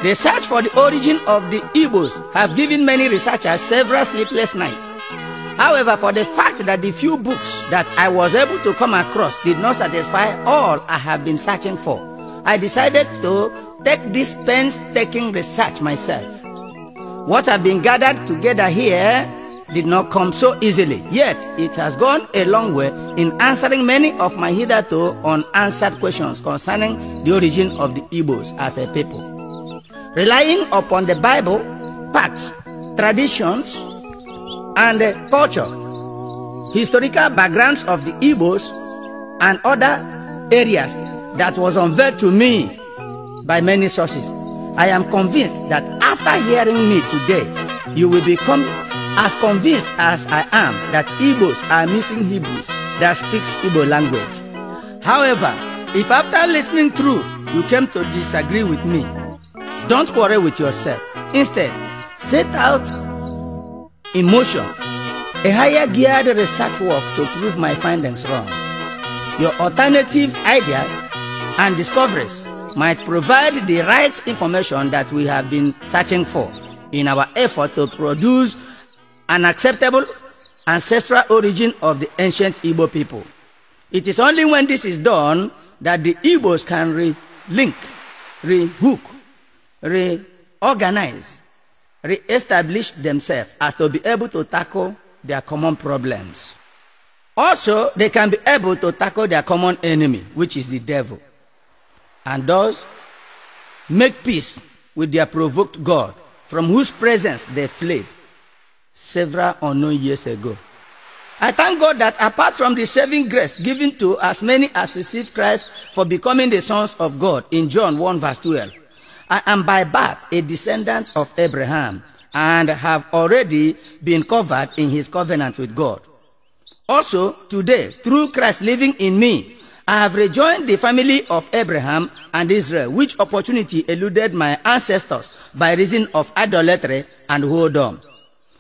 The search for the origin of the Igbos have given many researchers several sleepless nights. However, for the fact that the few books that I was able to come across did not satisfy all I have been searching for, I decided to take this painstaking research myself. What have been gathered together here did not come so easily, yet it has gone a long way in answering many of my hitherto unanswered questions concerning the origin of the Igbos as a people. Relying upon the Bible, facts, traditions, and culture, historical backgrounds of the Igbos, and other areas that was unveiled to me by many sources, I am convinced that after hearing me today, you will become as convinced as I am that Igbos are missing Hebrews that speaks Igbo language. However, if after listening through you came to disagree with me, don't quarrel with yourself. Instead, set out in motion a higher geared research work to prove my findings wrong. Your alternative ideas and discoveries might provide the right information that we have been searching for in our effort to produce an acceptable ancestral origin of the ancient Igbo people. It is only when this is done that the Igbos can re-link, re-hook, reorganize, re-establish themselves as to be able to tackle their common problems. Also, they can be able to tackle their common enemy, which is the devil, and thus make peace with their provoked God, from whose presence they fled several unknown years ago. I thank God that apart from the saving grace given to as many as received Christ for becoming the sons of God in John 1 verse 12, I am by birth a descendant of Abraham and have already been covered in his covenant with God. Also, today, through Christ living in me, I have rejoined the family of Abraham and Israel, which opportunity eluded my ancestors by reason of idolatry and whoredom.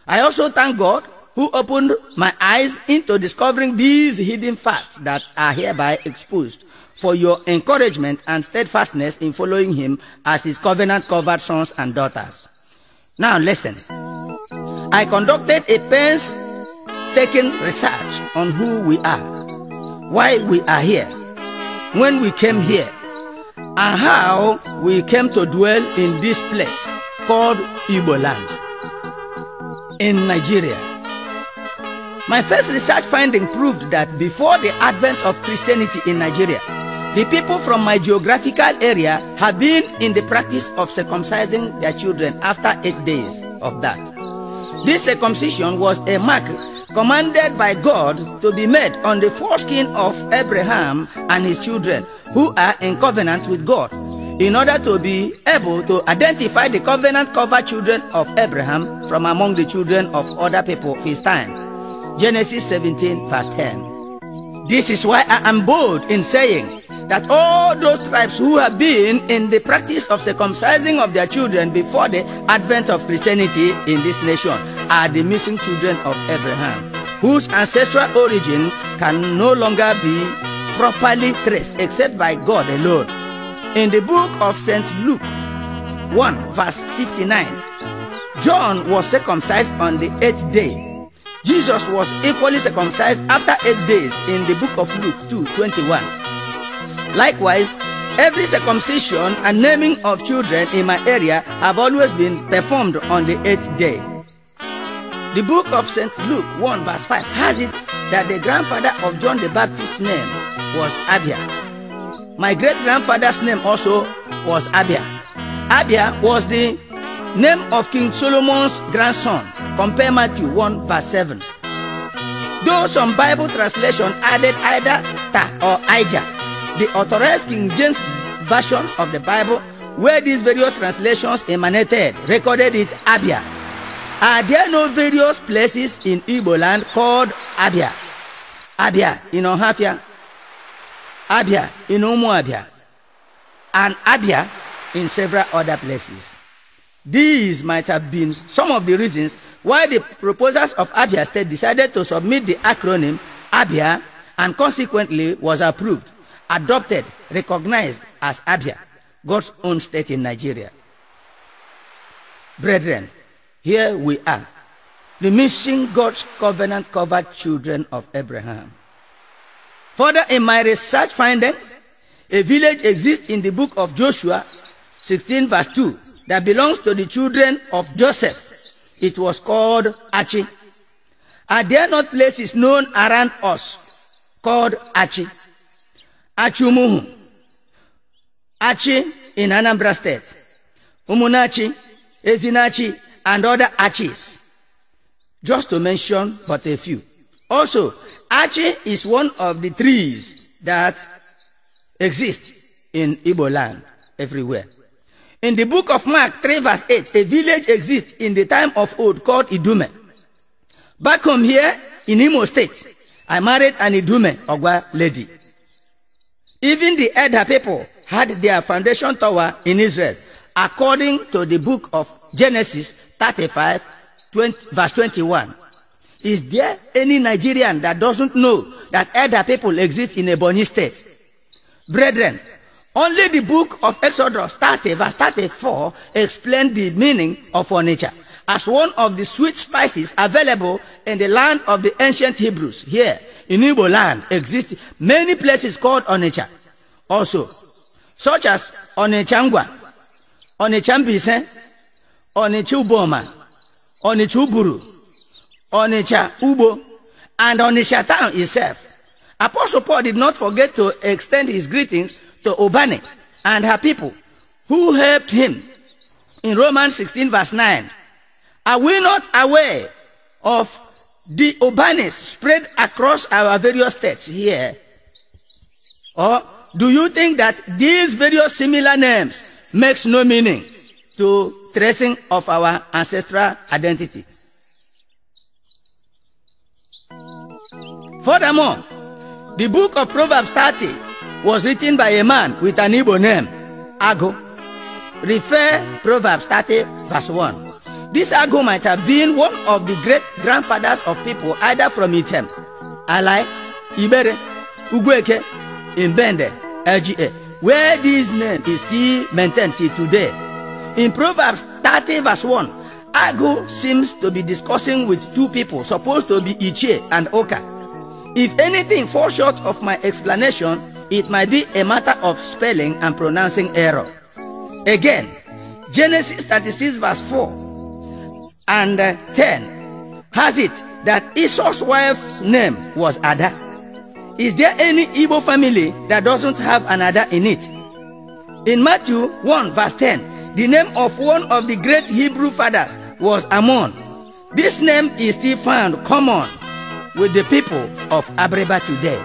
I also thank God who opened my eyes into discovering these hidden facts that are hereby exposed for your encouragement and steadfastness in following him as his covenant-covered sons and daughters. Now listen. I conducted a painstaking research on who we are, why we are here, when we came here, and how we came to dwell in this place called Igbo land in Nigeria. My first research finding proved that before the advent of Christianity in Nigeria, the people from my geographical area have been in the practice of circumcising their children after 8 days of that. This circumcision was a mark commanded by God to be made on the foreskin of Abraham and his children who are in covenant with God, in order to be able to identify the covenant-covered children of Abraham from among the children of other people of his time. Genesis 17 verse 10. This is why I am bold in saying that all those tribes who have been in the practice of circumcising of their children before the advent of Christianity in this nation are the missing children of Abraham, whose ancestral origin can no longer be properly traced except by God alone. In the book of St. Luke 1 verse 59, John was circumcised on the 8th day. Jesus was equally circumcised after 8 days in the book of Luke 2:21. Likewise, every circumcision and naming of children in my area have always been performed on the 8th day. The book of St. Luke 1 verse 5 has it that the grandfather of John the Baptist's name was Abia. My great-grandfather's name also was Abia. Abia was the name of King Solomon's grandson. Compare Matthew 1 verse 7. Though some Bible translation added either Ta or Ijah, the authorized King James version of the Bible, where these various translations emanated, recorded it Abia. Are there no various places in Igbo land called Abia? Abia in Ohafia, Abia in Umuabia, and Abia in several other places. These might have been some of the reasons why the proposers of Abia State decided to submit the acronym Abia and consequently was approved, adopted, recognized as Abia, God's own state in Nigeria. Brethren, here we are, the missing God's covenant-covered children of Abraham. Further, in my research findings, a village exists in the book of Joshua 16 verse 2 that belongs to the children of Joseph. It was called Achi. Are there not places known around us called Achi? Achumuhu, Achi in Anambra State, Umunachi, Ezinachi, and other Achis, just to mention but a few. Also, Achi is one of the trees that exist in Igbo land everywhere. In the book of Mark 3 verse 8, a village exists in the time of old called Idume. Back home here in Imo State, I married an Idume Ogwa lady. Even the Edda people had their foundation tower in Israel, according to the book of Genesis 35 verse 21. Is there any Nigerian that doesn't know that Edda people exist in Ebonyi State? Brethren, only the book of Exodus 30 verse 34 explains the meaning of Onitsha as one of the sweet spices available in the land of the ancient Hebrews. Here in Igbo land exist many places called Onitsha also, such as Onitsangwa, Onitsambise, Onitsuboma, Onitsuburu, Onitsha Ubo, and Onitsha town itself. Apostle Paul did not forget to extend his greetings to Obane and her people who helped him in Romans 16 verse 9. Are we not aware of the Obanes spread across our various states here? Or do you think that these various similar names makes no meaning to tracing of our ancestral identity? Furthermore, the book of Proverbs 30 was written by a man with an Igbo name, Ago. Refer Proverbs 30 verse 1. This Ago might have been one of the great grandfathers of people either from Item, Alai, Ibere, Ugweke, Mbende, LGA, where this name is still maintained till today. In Proverbs 30 verse 1, Ago seems to be discussing with two people supposed to be Ichie and Oka. If anything falls short of my explanation, it might be a matter of spelling and pronouncing error. Again, Genesis 36 verse 4 and 10 has it that Esau's wife's name was Ada. Is there any Igbo family that doesn't have an Ada in it? In Matthew 1 verse 10, the name of one of the great Hebrew fathers was Ammon. This name is still found common with the people of Abreba today.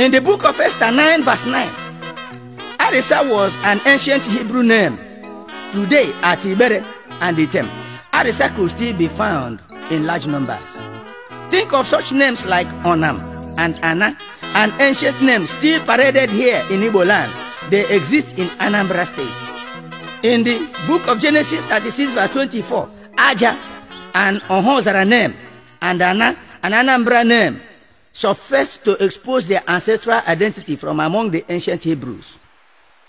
In the book of Esther 9 verse 9, Arisa was an ancient Hebrew name. Today at Ibere and Item, Arisa could still be found in large numbers. Think of such names like Onam and Anna, an ancient name still paraded here in Igbo land. They exist in Anambra State. In the book of Genesis 36 verse 24, Aja and Ohozara name and Anna, an Anambra name, suffice to expose their ancestral identity from among the ancient Hebrews.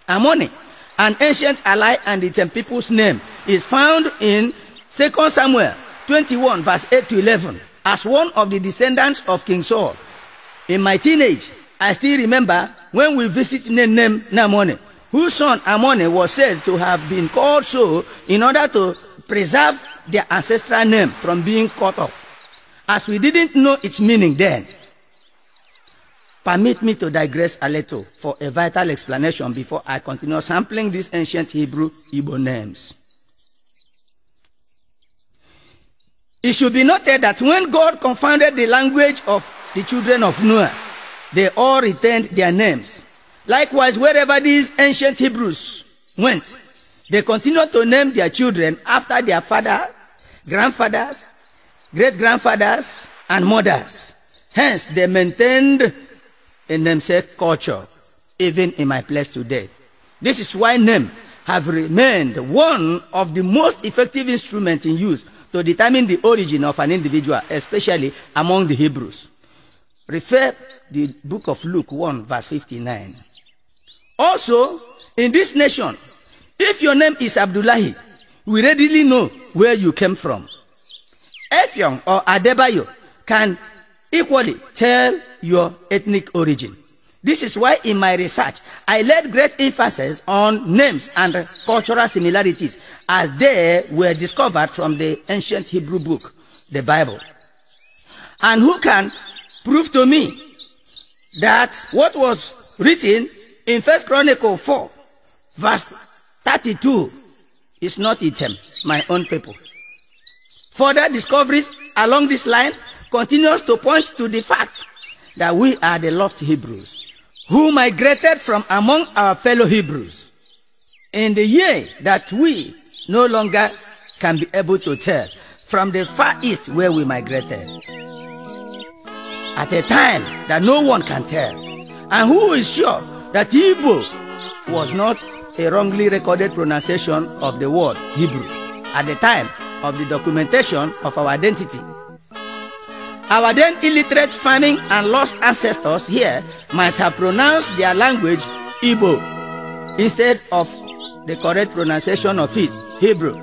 Ammoni, an ancient ally and the Item people's name, is found in 2 Samuel 21 verse 8 to 11 as one of the descendants of King Saul. In my teenage, I still remember when we visited Nenem Namone, whose son Ammoni was said to have been called so in order to preserve their ancestral name from being cut off, as we didn't know its meaning then. Permit me to digress a little for a vital explanation before I continue sampling these ancient Hebrew Igbo names. It should be noted that when God confounded the language of the children of Noah, they all retained their names. Likewise, wherever these ancient Hebrews went, they continued to name their children after their father, grandfathers, great-grandfathers, and mothers. Hence, they maintained a namesake culture, even in my place today. This is why names have remained one of the most effective instruments in use to determine the origin of an individual, especially among the Hebrews. Refer the book of Luke 1 verse 59. Also, in this nation, if your name is Abdullahi, we readily know where you came from. Effiong or Adebayo can equally tell your ethnic origin. This is why in my research, I laid great emphasis on names and cultural similarities as they were discovered from the ancient Hebrew book, the Bible. And who can prove to me that what was written in 1 Chronicles 4, verse 32 is not Item, my own people? Further discoveries along this line continues to point to the fact that we are the lost Hebrews who migrated from among our fellow Hebrews in the year that we no longer can be able to tell from the far east where we migrated, at a time that no one can tell. And who is sure that Igbo was not a wrongly recorded pronunciation of the word Hebrew at the time of the documentation of our identity? Our then illiterate farming and lost ancestors here might have pronounced their language Igbo instead of the correct pronunciation of it, Hebrew.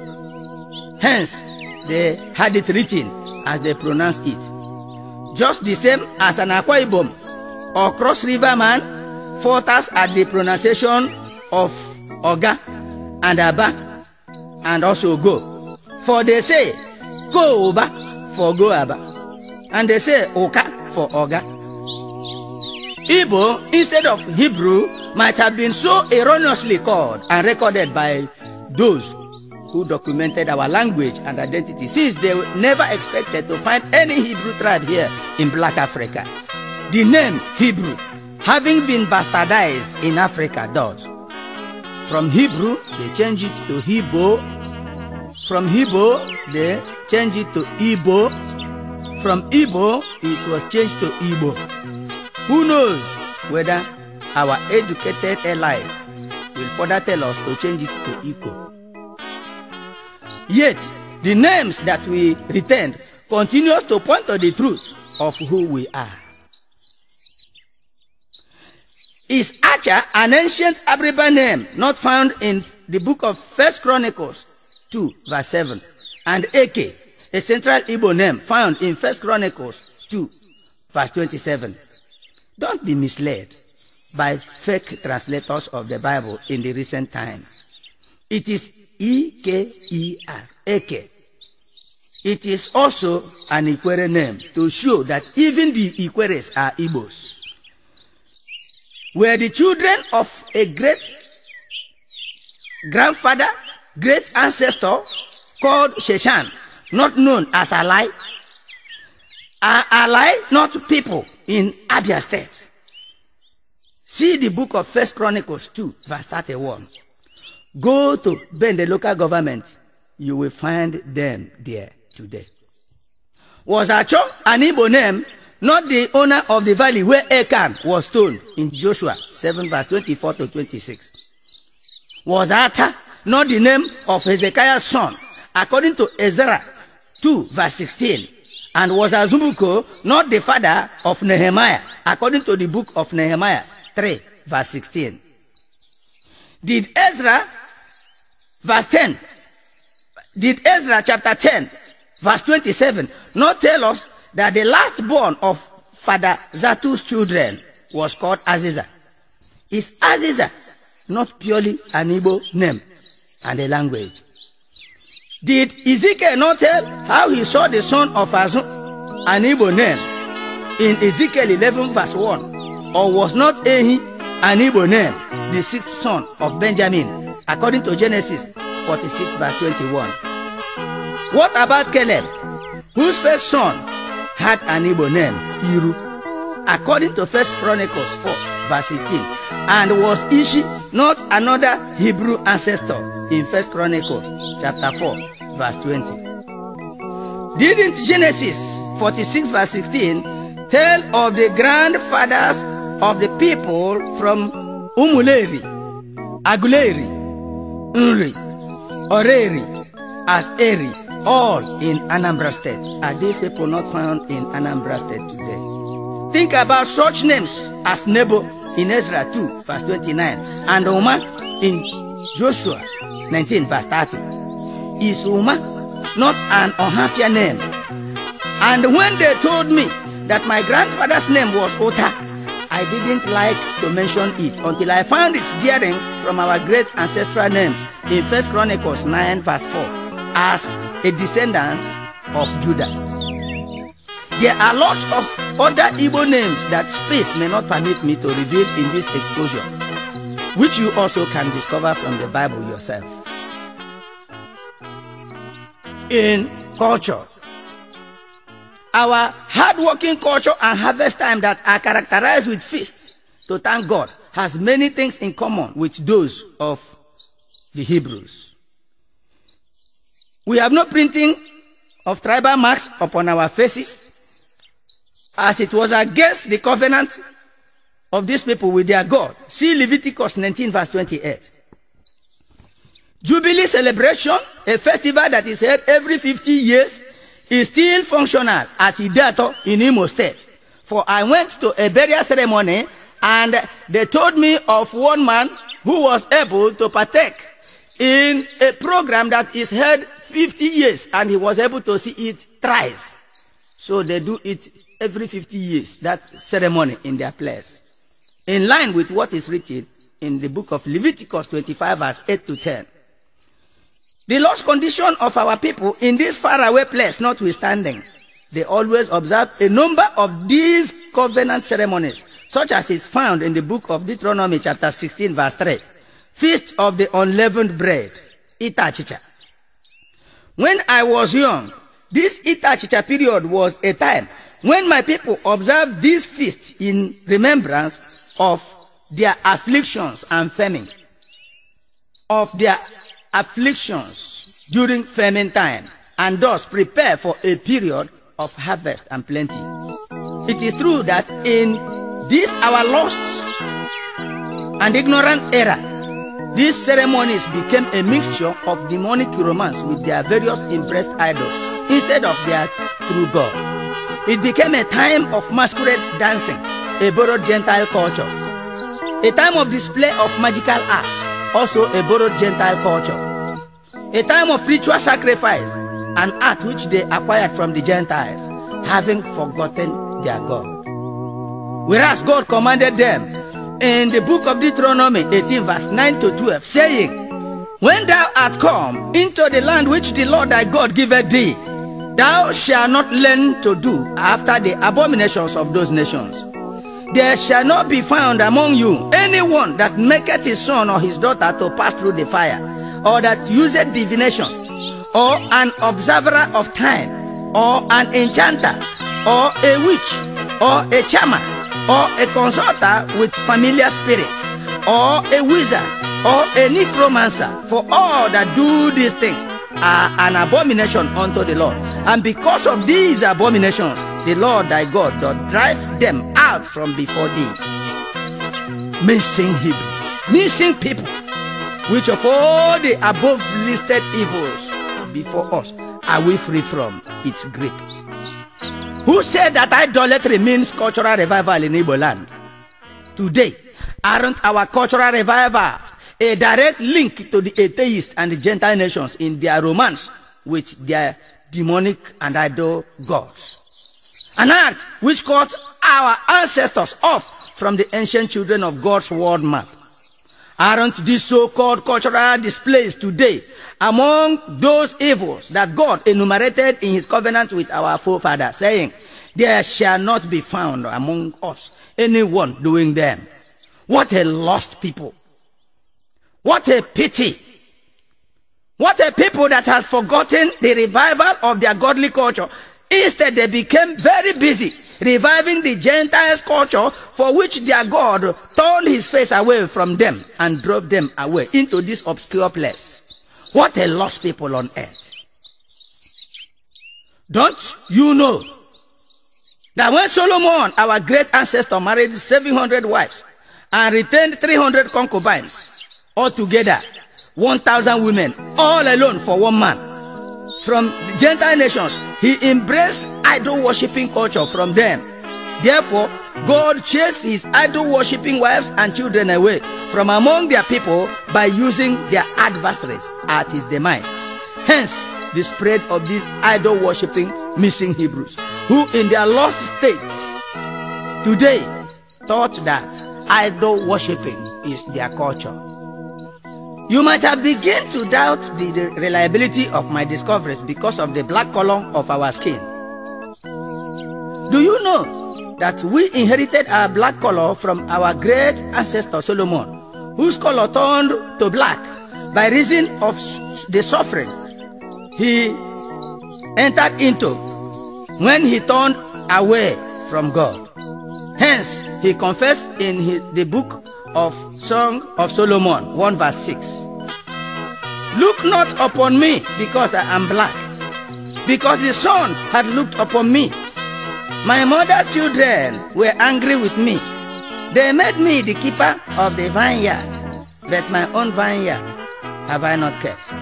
Hence, they had it written as they pronounced it. Just the same as an Akwa Ibom or Cross River man falters at the pronunciation of Oga and Aba and also Go. For they say Go Oba for Go Aba, and they say Oka for Oga. Igbo instead of Hebrew might have been so erroneously called and recorded by those who documented our language and identity, since they never expected to find any Hebrew tribe here in Black Africa. The name Hebrew, having been bastardized in Africa, does. From Hebrew, they change it to Hebrew. From Hebrew, they change it to Igbo. From Igbo, it was changed to Igbo. Who knows whether our educated elites will further tell us to change it to Iko. Yet, the names that we retained continues to point to the truth of who we are. Is Acha an ancient Aboriginal name not found in the book of 1 Chronicles 2, verse 7, and Eke, a central Igbo name found in 1 Chronicles 2, verse 27. Don't be misled by fake translators of the Bible in the recent time. It is E-K-E-R, Eke. It is also an Ikwere name to show that even the Ikweres are Igbos. Were the children of a great grandfather, great ancestor called Sheshan not known as Alai? Are Alai not people in Abia State? See the book of 1 Chronicles 2, verse 31. Go to Bende local government, you will find them there today. Was Acho an Igbo name, not the owner of the valley where Achan was stoned in Joshua 7, verse 24 to 26? Was Ata not the name of Hezekiah's son, according to Ezra 2, verse 16? And was Azumuko not the father of Nehemiah, according to the book of Nehemiah 3, verse 16? Did Ezra chapter 10, verse 27 not tell us that the last born of Father Zatu's children was called Aziza? Is Aziza not purely an Igbo name and a language? Did Ezekiel not tell how he saw the son of Azun, an Igbo name, in Ezekiel 11, verse 1? Or was not Ehi an Igbo name, the sixth son of Benjamin, according to Genesis 46, verse 21? What about Caleb, whose first son had an Igbo name, Iru, according to 1 Chronicles 4, verse 15? And was Ishi not another Hebrew ancestor in 1 Chronicles chapter 4, verse 20? Didn't Genesis 46, verse 16 tell of the grandfathers of the people from Umuleri, Aguleri, Unri, Oreri, Aseri, all in Anambra State? Are these people not found in Anambra State today? Think about such names as Nebo in Ezra 2, verse 29, and Oma in Joshua 19, verse 30. is Uma, not an Ohafia name. And when they told me that my grandfather's name was Ota, I didn't like to mention it until I found its bearing from our great ancestral names in 1 Chronicles 9 verse 4 as a descendant of Judah. There are lots of other Igbo names that space may not permit me to reveal in this exposure, which you also can discover from the Bible yourself. In culture, our hard-working culture and harvest time that are characterized with feasts to thank God has many things in common with those of the Hebrews. We have no printing of tribal marks upon our faces, as it was against the covenant of these people with their God. See Leviticus 19 verse 28. Jubilee celebration, a festival that is held every 50 years, is still functional at Idato in Imo State. For I went to a burial ceremony and they told me of one man who was able to partake in a program that is held 50 years and he was able to see it thrice. So they do it every 50 years, that ceremony in their place, in line with what is written in the book of Leviticus 25 verse 8 to 10. The lost condition of our people in this faraway place notwithstanding, they always observe a number of these covenant ceremonies, such as is found in the book of Deuteronomy chapter 16 verse 3, Feast of the Unleavened Bread, Itachicha. When I was young, this Itachicha period was a time when my people observed this feast in remembrance of their afflictions and famine, during famine time, and thus prepare for a period of harvest and plenty. It is true that in this our lost and ignorant era, these ceremonies became a mixture of demonic romance with their various impressed idols instead of their true God. It became a time of masquerade dancing, a borrowed Gentile culture. A time of display of magical arts, also a borrowed Gentile culture. A time of ritual sacrifice, an art which they acquired from the Gentiles, having forgotten their God. Whereas God commanded them in the book of Deuteronomy 18 verse 9 to 12, saying, When thou art come into the land which the Lord thy God giveth thee, thou shalt not learn to do after the abominations of those nations. There shall not be found among you anyone that maketh his son or his daughter to pass through the fire, or that useth divination, or an observer of time, or an enchanter, or a witch, or a charmer, or a consulter with familiar spirits, or a wizard, or a necromancer, for all that do these things are an abomination unto the Lord. And because of these abominations, the Lord thy God doth drive them out from before thee. Missing Hebrews, missing people, which of all the above listed evils before us are we free from its grip? Who said that idolatry means cultural revival in Igbo land? Today, aren't our cultural revivals a direct link to the atheists and the Gentile nations in their romance with their demonic and idol gods? An act which cut our ancestors off from the ancient children of God's world map. Aren't these so-called cultural displays today among those evils that God enumerated in his covenant with our forefathers, saying, there shall not be found among us anyone doing them? What a lost people. What a pity. What a people that has forgotten the revival of their godly culture. Instead, they became very busy reviving the Gentiles' culture, for which their God turned his face away from them and drove them away into this obscure place. What a lost people on earth. Don't you know that when Solomon, our great ancestor, married 700 wives and retained 300 concubines, altogether 1,000 women, all alone for one man, from the Gentile nations, he embraced idol-worshipping culture from them. Therefore, God chased his idol-worshipping wives and children away from among their people by using their adversaries at his demise. Hence, the spread of these idol-worshipping missing Hebrews, who in their lost states today thought that idol-worshipping is their culture. You might have begun to doubt the reliability of my discoveries because of the black color of our skin. Do you know that we inherited our black color from our great ancestor Solomon, whose color turned to black by reason of the suffering he entered into when he turned away from God? Hence, he confessed in the book of Song of Solomon 1 verse 6. Look not upon me because I am black, because the sun had looked upon me. My mother's children were angry with me. They made me the keeper of the vineyard, but my own vineyard have I not kept.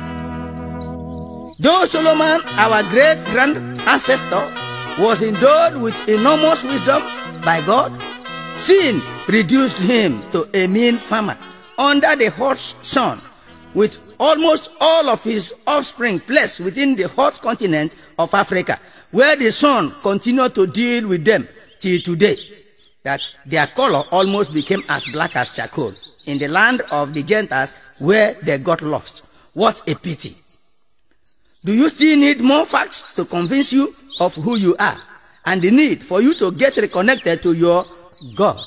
Though Solomon, our great-grand ancestor, was endowed with enormous wisdom by God, sin reduced him to a mean farmer under the hot sun, with almost all of his offspring placed within the hot continent of Africa, where the sun continued to deal with them till today, that their color almost became as black as charcoal in the land of the Gentiles where they got lost. What a pity. Do you still need more facts to convince you of who you are and the need for you to get reconnected to your God,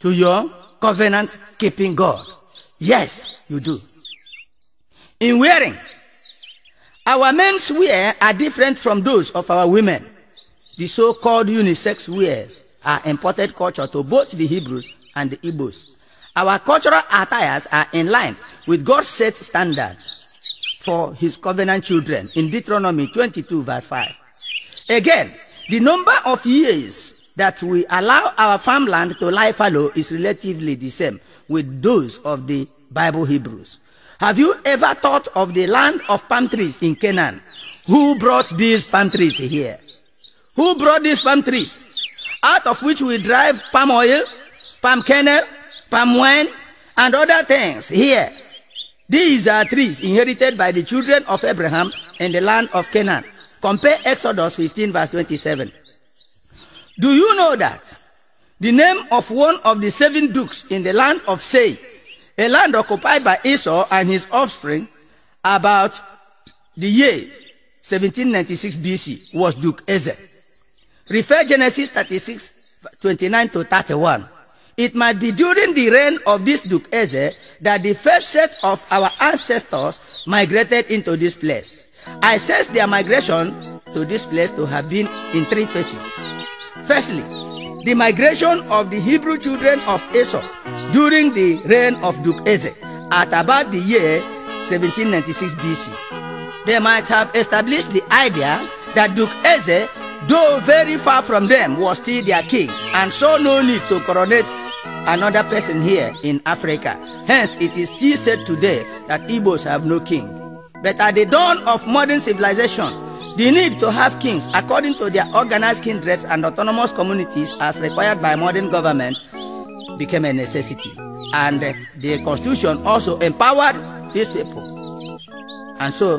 to your covenant-keeping God? Yes, you do. In wearing, our men's wear are different from those of our women. The so-called unisex wears are imported culture to both the Hebrews and the Igbos. Our cultural attires are in line with God's set standard for his covenant children in Deuteronomy 22 verse 5. Again, the number of years that we allow our farmland to lie fallow is relatively the same with those of the Bible Hebrews. Have you ever thought of the land of palm trees in Canaan? Who brought these palm trees here? Who brought these palm trees? Out of which we drive palm oil, palm kernel, palm wine, and other things here. These are trees inherited by the children of Abraham in the land of Canaan. Compare Exodus 15 verse 27. Do you know that the name of one of the 7 dukes in the land of Seir, a land occupied by Esau and his offspring about the year 1796 BC, was Duke Ezer? Refer Genesis 36, 29 to 31. It might be during the reign of this Duke Ezer that the first set of our ancestors migrated into this place. I sense their migration to this place to have been in 3 phases. Firstly, the migration of the Hebrew children of Esau during the reign of Duke Ezer at about the year 1796 BC. They might have established the idea that Duke Ezer, though very far from them, was still their king, and saw no need to coronate another person here in Africa. Hence, it is still said today that Igbos have no king. But at the dawn of modern civilization, the need to have kings according to their organized kindreds and autonomous communities as required by modern government became a necessity. And the constitution also empowered these people. And so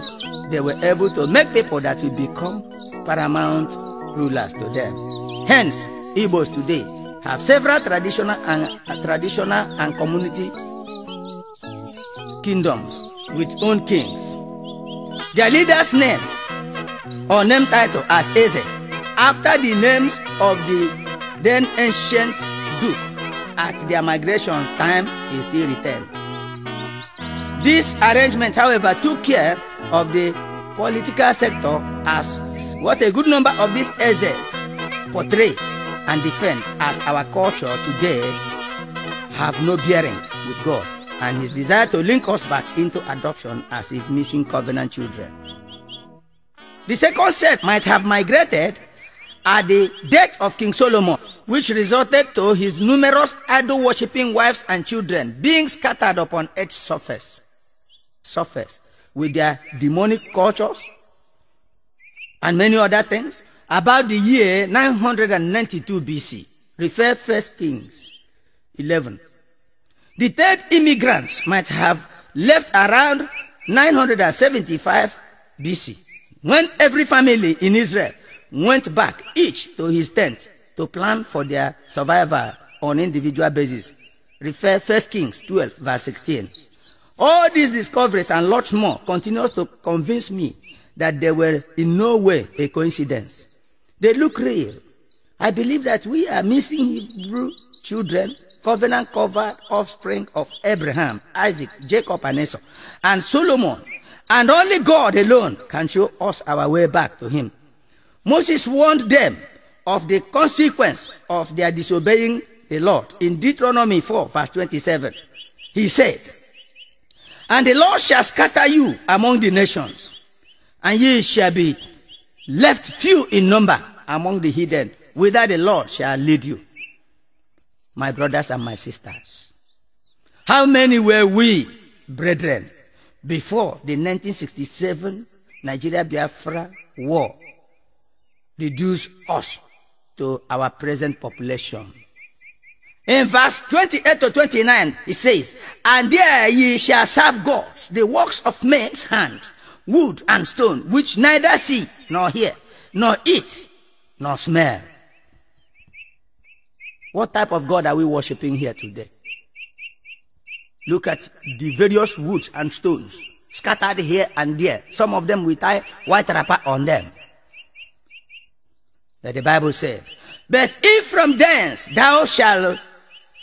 they were able to make people that will become paramount rulers to them. Hence, Igbos today have several traditional and community kingdoms with own kings. Their leader's name or name title as Eze, after the names of the then ancient duke at their migration time, is still retained. This arrangement, however, took care of the political sector, as what a good number of these Ezes portray and defend as our culture today have no bearing with God and his desire to link us back into adoption as his missing covenant children. The second set might have migrated at the death of King Solomon, which resulted to his numerous idol-worshipping wives and children being scattered upon earth's surface with their demonic cultures and many other things about the year 992 BC. Refer 1 Kings 11. The third immigrants might have left around 975 BC, when every family in Israel went back each to his tent to plan for their survival on individual basis. Refer 1 Kings 12 verse 16. All these discoveries and lots more continues to convince me that they were in no way a coincidence. They look real. I believe that we are missing Hebrew children, covenant-covered offspring of Abraham, Isaac, Jacob, and Esau, and Solomon. And only God alone can show us our way back to him. Moses warned them of the consequence of their disobeying the Lord in Deuteronomy 4 verse 27. He said, "And the Lord shall scatter you among the nations, and ye shall be left few in number among the heathen, whither the Lord shall lead you." My brothers and my sisters, how many were we, brethren, before the 1967 Nigeria-Biafra war reduced us to our present population? In verse 28 to 29, it says, "And there ye shall serve gods, the works of men's hands, wood and stone, which neither see, nor hear, nor eat, nor smell." What type of God are we worshiping here today? Look at the various woods and stones scattered here and there. Some of them with a white wrapper on them. That the Bible says, "But if from thence thou shalt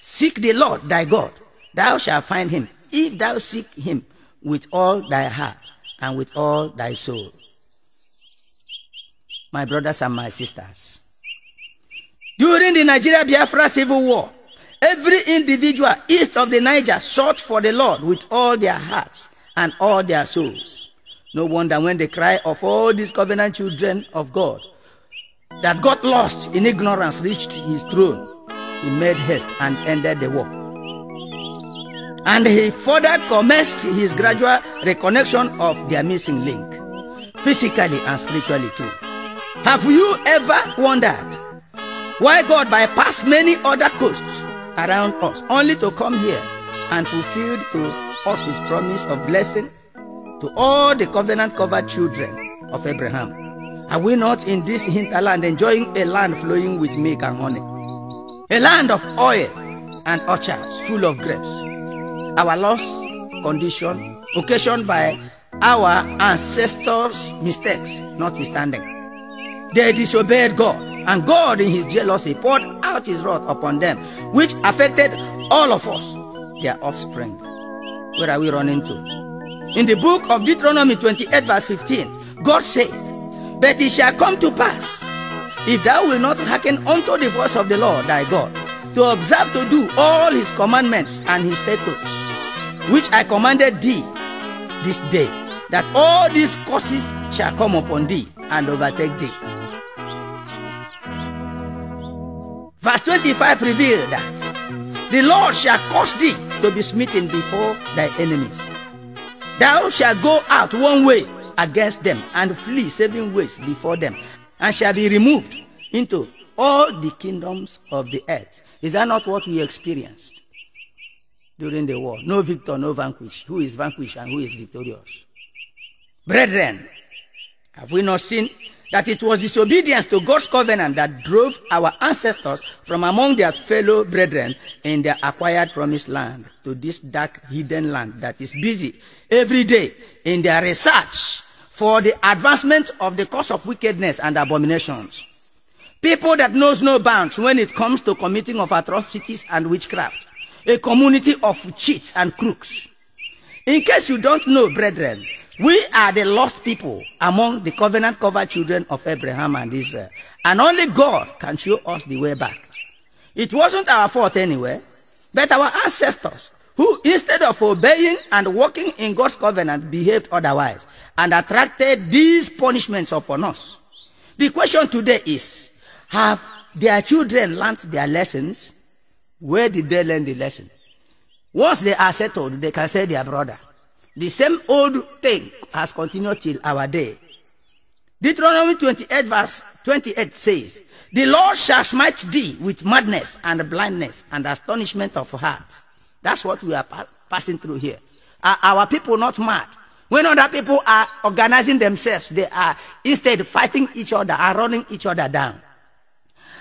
seek the Lord thy God, thou shalt find him, if thou seek him with all thy heart and with all thy soul." My brothers and my sisters, during the Nigeria-Biafra Civil War, every individual east of the Niger sought for the Lord with all their hearts and all their souls. No wonder when the cry of all these covenant children of God that got lost in ignorance reached his throne, he made haste and ended the war. And he further commenced his gradual reconnection of their missing link, physically and spiritually too. Have you ever wondered why God bypassed many other coasts around us only to come here and fulfill to us his promise of blessing to all the covenant-covered children of Abraham? Are we not in this hinterland enjoying a land flowing with milk and honey? A land of oil and orchards full of grapes. Our lost condition, occasioned by our ancestors' mistakes notwithstanding. They disobeyed God, and God in his jealousy poured out his wrath upon them, which affected all of us, their offspring. Where are we running to? In the book of Deuteronomy 28 verse 15, God said, "But it shall come to pass, if thou wilt not hearken unto the voice of the Lord thy God, to observe to do all his commandments and his statutes, which I commanded thee this day, that all these curses shall come upon thee and overtake thee." Verse 25 revealed that the Lord shall cause thee to be smitten before thy enemies. Thou shalt go out one way against them and flee 7 ways before them, and shall be removed into all the kingdoms of the earth. Is that not what we experienced during the war? No victor, no vanquish. Who is vanquished and who is victorious? Brethren, have we not seen that it was disobedience to God's covenant that drove our ancestors from among their fellow brethren in their acquired promised land to this dark hidden land that is busy every day in their research for the advancement of the cause of wickedness and abominations? People that knows no bounds when it comes to committing of atrocities and witchcraft. A community of cheats and crooks. In case you don't know, brethren, we are the lost people among the covenant-covered children of Abraham and Israel. And only God can show us the way back. It wasn't our fault anyway, but our ancestors who, instead of obeying and walking in God's covenant, behaved otherwise and attracted these punishments upon us. The question today is, have their children learned their lessons? Where did they learn the lesson? Once they are settled, they can say their brother. The same old thing has continued till our day. Deuteronomy 28 verse 28 says, "The Lord shall smite thee with madness and blindness and astonishment of heart." That's what we are passing through here. Are our people not mad? When other people are organizing themselves, they are instead fighting each other and running each other down.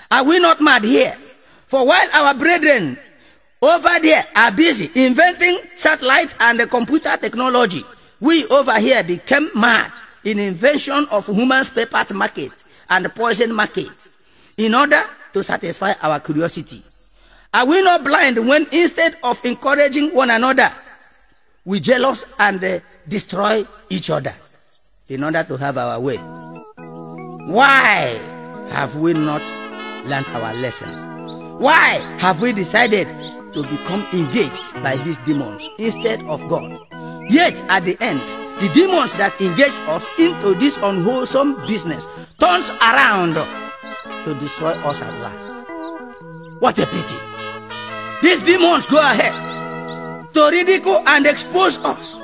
Are we not mad here? For while our brethren over there are busy inventing satellite and the computer technology, we over here became mad in invention of human spare part market and poison market in order to satisfy our curiosity. Are we not blind when instead of encouraging one another, we jealous and destroy each other in order to have our way? Why have we not learned our lesson? Why have we decided to become engaged by these demons instead of God? Yet at the end, the demons that engage us into this unwholesome business turns around to destroy us at last. What a pity. These demons go ahead to ridicule and expose us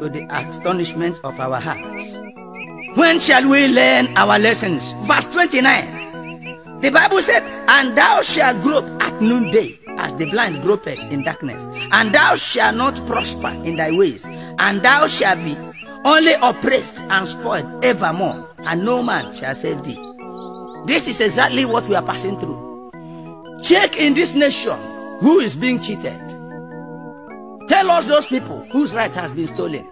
to the astonishment of our hearts. When shall we learn our lessons? Verse 29. The Bible said, and thou shalt grope at noonday, as the blind gropeth in darkness, and thou shalt not prosper in thy ways, and thou shalt be only oppressed and spoiled evermore, and no man shall save thee. This is exactly what we are passing through. Check in this nation who is being cheated. Tell us those people whose right has been stolen.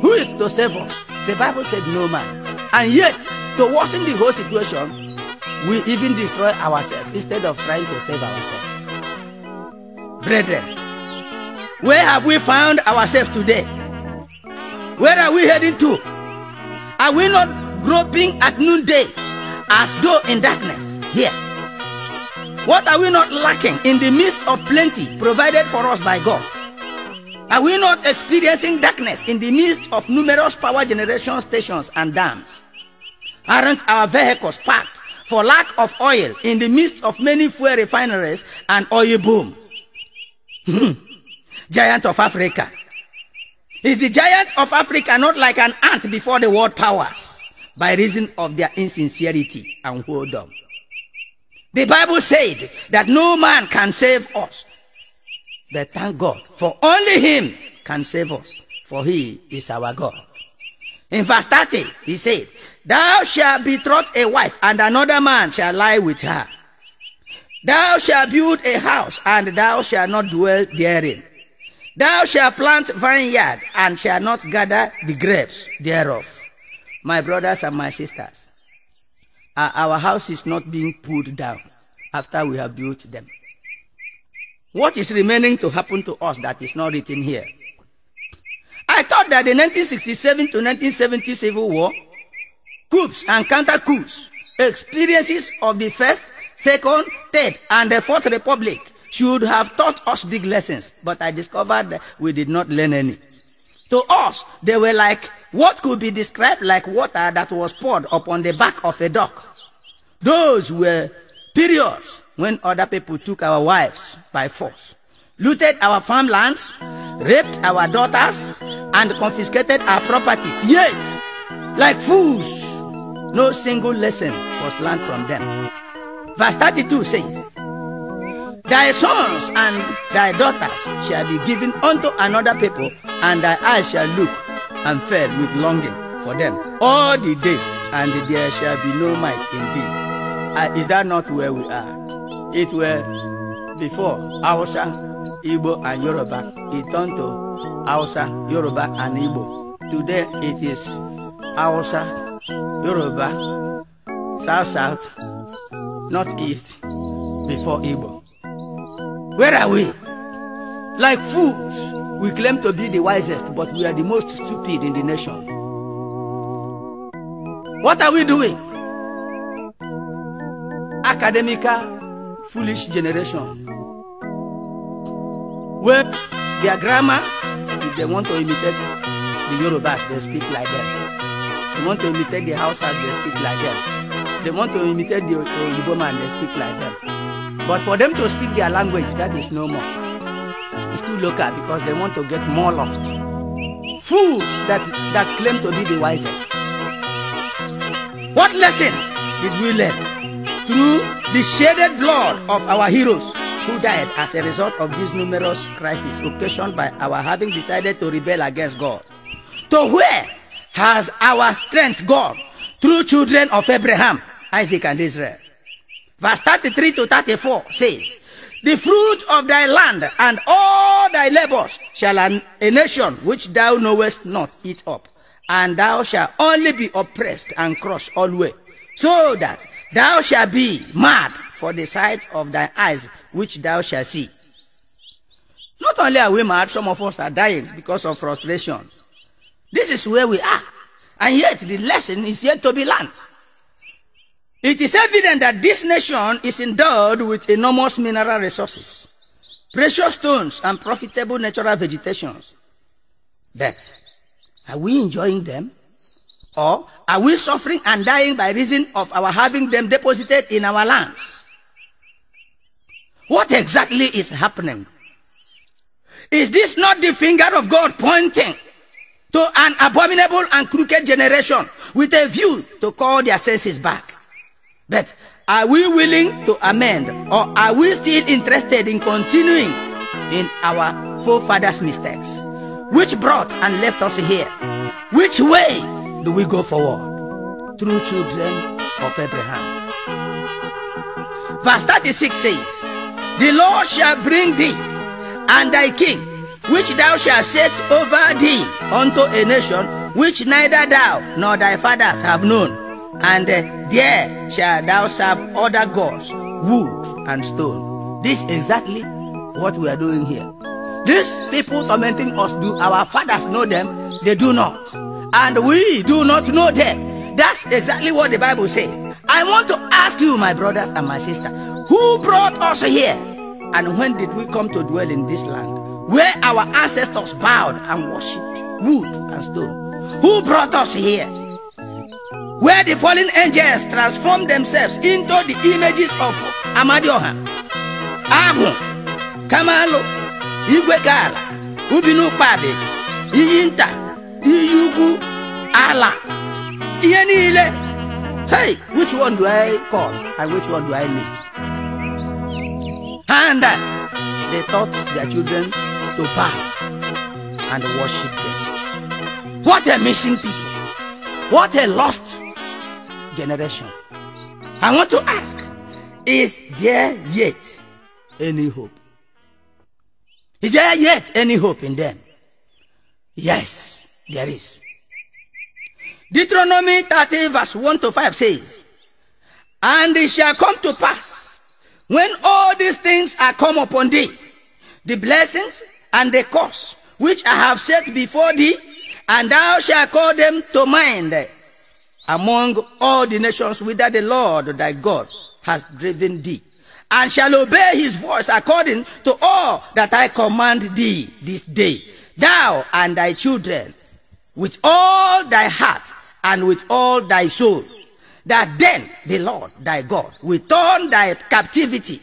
Who is to save us? The Bible said no man. And yet, to worsen the whole situation, we even destroy ourselves instead of trying to save ourselves. Brethren, where have we found ourselves today? Where are we heading to? Are we not groping at noonday as though in darkness here? What are we not lacking in the midst of plenty provided for us by God? Are we not experiencing darkness in the midst of numerous power generation stations and dams? Aren't our vehicles parked for lack of oil in the midst of many fuel refineries and oil boom? Giant of Africa. Is the giant of Africa not like an ant before the world powers by reason of their insincerity and whoredom? The Bible said that no man can save us. But thank God, for only him can save us, for he is our God. In verse 30, he said, thou shalt betroth a wife, and another man shall lie with her. Thou shalt build a house, and thou shalt not dwell therein. Thou shalt plant vineyard, and shalt not gather the grapes thereof. My brothers and my sisters, our house is not being pulled down after we have built them. What is remaining to happen to us that is not written here? I thought that the 1967 to 1970 Civil War, coups and counter-coups, experiences of the First, Second, Third, and the Fourth Republic should have taught us big lessons, but I discovered that we did not learn any. To us, they were like what could be described like water that was poured upon the back of a duck. Those were periods when other people took our wives by force, looted our farmlands, raped our daughters, and confiscated our properties. Yet, like fools, no single lesson was learned from them. Verse 32 says, thy sons and thy daughters shall be given unto another people, and thy eyes shall look and fed with longing for them all the day, and there shall be no might in thee. Is that not where we are? It were before Hausa, Igbo, and Yoruba. It turned to Hausa, Yoruba, and Igbo. Today it is Hausa, Yoruba, South, Northeast, before Igbo. Where are we? Like fools, we claim to be the wisest, but we are the most stupid in the nation. What are we doing? Academical, foolish generation. Where their grammar, if they want to imitate the Yorubas, they speak like them. They want to imitate the Hausas, they speak like them. They want to imitate the Igbo man, they speak like them. But for them to speak their language, that is no more. It's too local because they want to get more lost. Fools that claim to be the wisest. What lesson did we learn? Through the shedded blood of our heroes, who died as a result of these numerous crises occasioned by our having decided to rebel against God. To where has our strength gone? Through children of Abraham, Isaac, and Israel. Verse 33 to 34 says, the fruit of thy land and all thy labors shall a nation which thou knowest not eat up, and thou shalt only be oppressed and crushed always, so that thou shalt be mad for the sight of thy eyes which thou shalt see. Not only are we mad, some of us are dying because of frustration. This is where we are, and yet the lesson is yet to be learned. It is evident that this nation is endowed with enormous mineral resources, precious stones, and profitable natural vegetations. But are we enjoying them? Or are we suffering and dying by reason of our having them deposited in our lands? What exactly is happening? Is this not the finger of God pointing to an abominable and crooked generation with a view to call their senses back? But are we willing to amend, or are we still interested in continuing in our forefathers' mistakes, which brought and left us here? Which way do we go forward? Through children of Abraham. Verse 36 says, the Lord shall bring thee and thy king, which thou shalt set over thee, unto a nation which neither thou nor thy fathers have known. And there shalt thou serve other gods, wood and stone. This is exactly what we are doing here. These people tormenting us, do our fathers know them? They do not. And we do not know them. That's exactly what the Bible says. I want to ask you, my brothers and my sisters, who brought us here? And when did we come to dwell in this land, where our ancestors bowed and worshipped wood and stone? Who brought us here? Where the fallen angels transformed themselves into the images of Amadioha, Agu, Kamalo, Igwekala, Ubinukpabe, Iyinta, Iyugu, Ala, Iyenile. Hey, which one do I call and which one do I leave? And they taught their children to bow and worship them. What a missing people. What a lost generation. I want to ask, is there yet any hope? Is there yet any hope in them? Yes, there is. Deuteronomy 30 verse 1 to 5 says, and it shall come to pass, when all these things are come upon thee, the blessings and the curse which I have set before thee, and thou shalt call them to mind among all the nations whither the Lord thy God has driven thee, and shall obey his voice according to all that I command thee this day, thou and thy children, with all thy heart and with all thy soul, that then the Lord thy God will turn thy captivity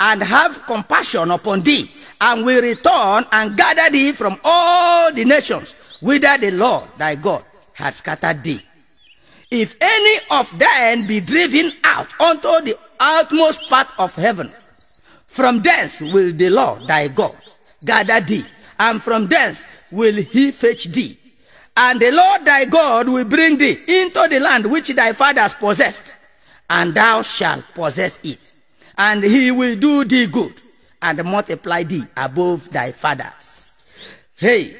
and have compassion upon thee, and will return and gather thee from all the nations whither the Lord thy God had scattered thee. If any of them be driven out unto the outmost part of heaven, from thence will the Lord thy God gather thee, and from thence will he fetch thee. And the Lord thy God will bring thee into the land which thy fathers possessed, and thou shalt possess it. And he will do thee good, and multiply thee above thy fathers. Hey,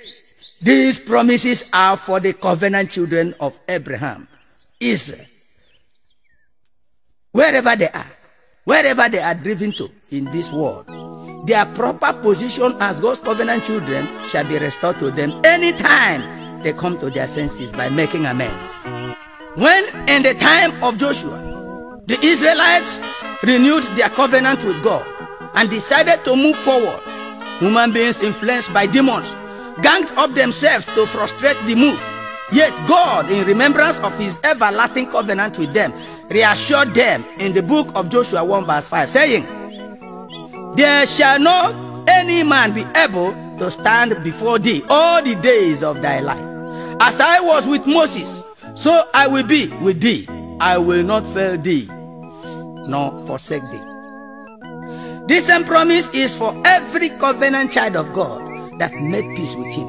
these promises are for the covenant children of Abraham, Israel. Wherever they are driven to in this world, their proper position as God's covenant children shall be restored to them anytime they come to their senses by making amends. When in the time of Joshua, the Israelites renewed their covenant with God and decided to move forward, human beings influenced by demons ganged up themselves to frustrate the move. Yet God, in remembrance of his everlasting covenant with them, reassured them in the book of Joshua 1 verse 5, saying, there shall not any man be able to stand before thee all the days of thy life. As I was with Moses, so I will be with thee. I will not fail thee, nor forsake thee. This same promise is for every covenant child of God that made peace with him.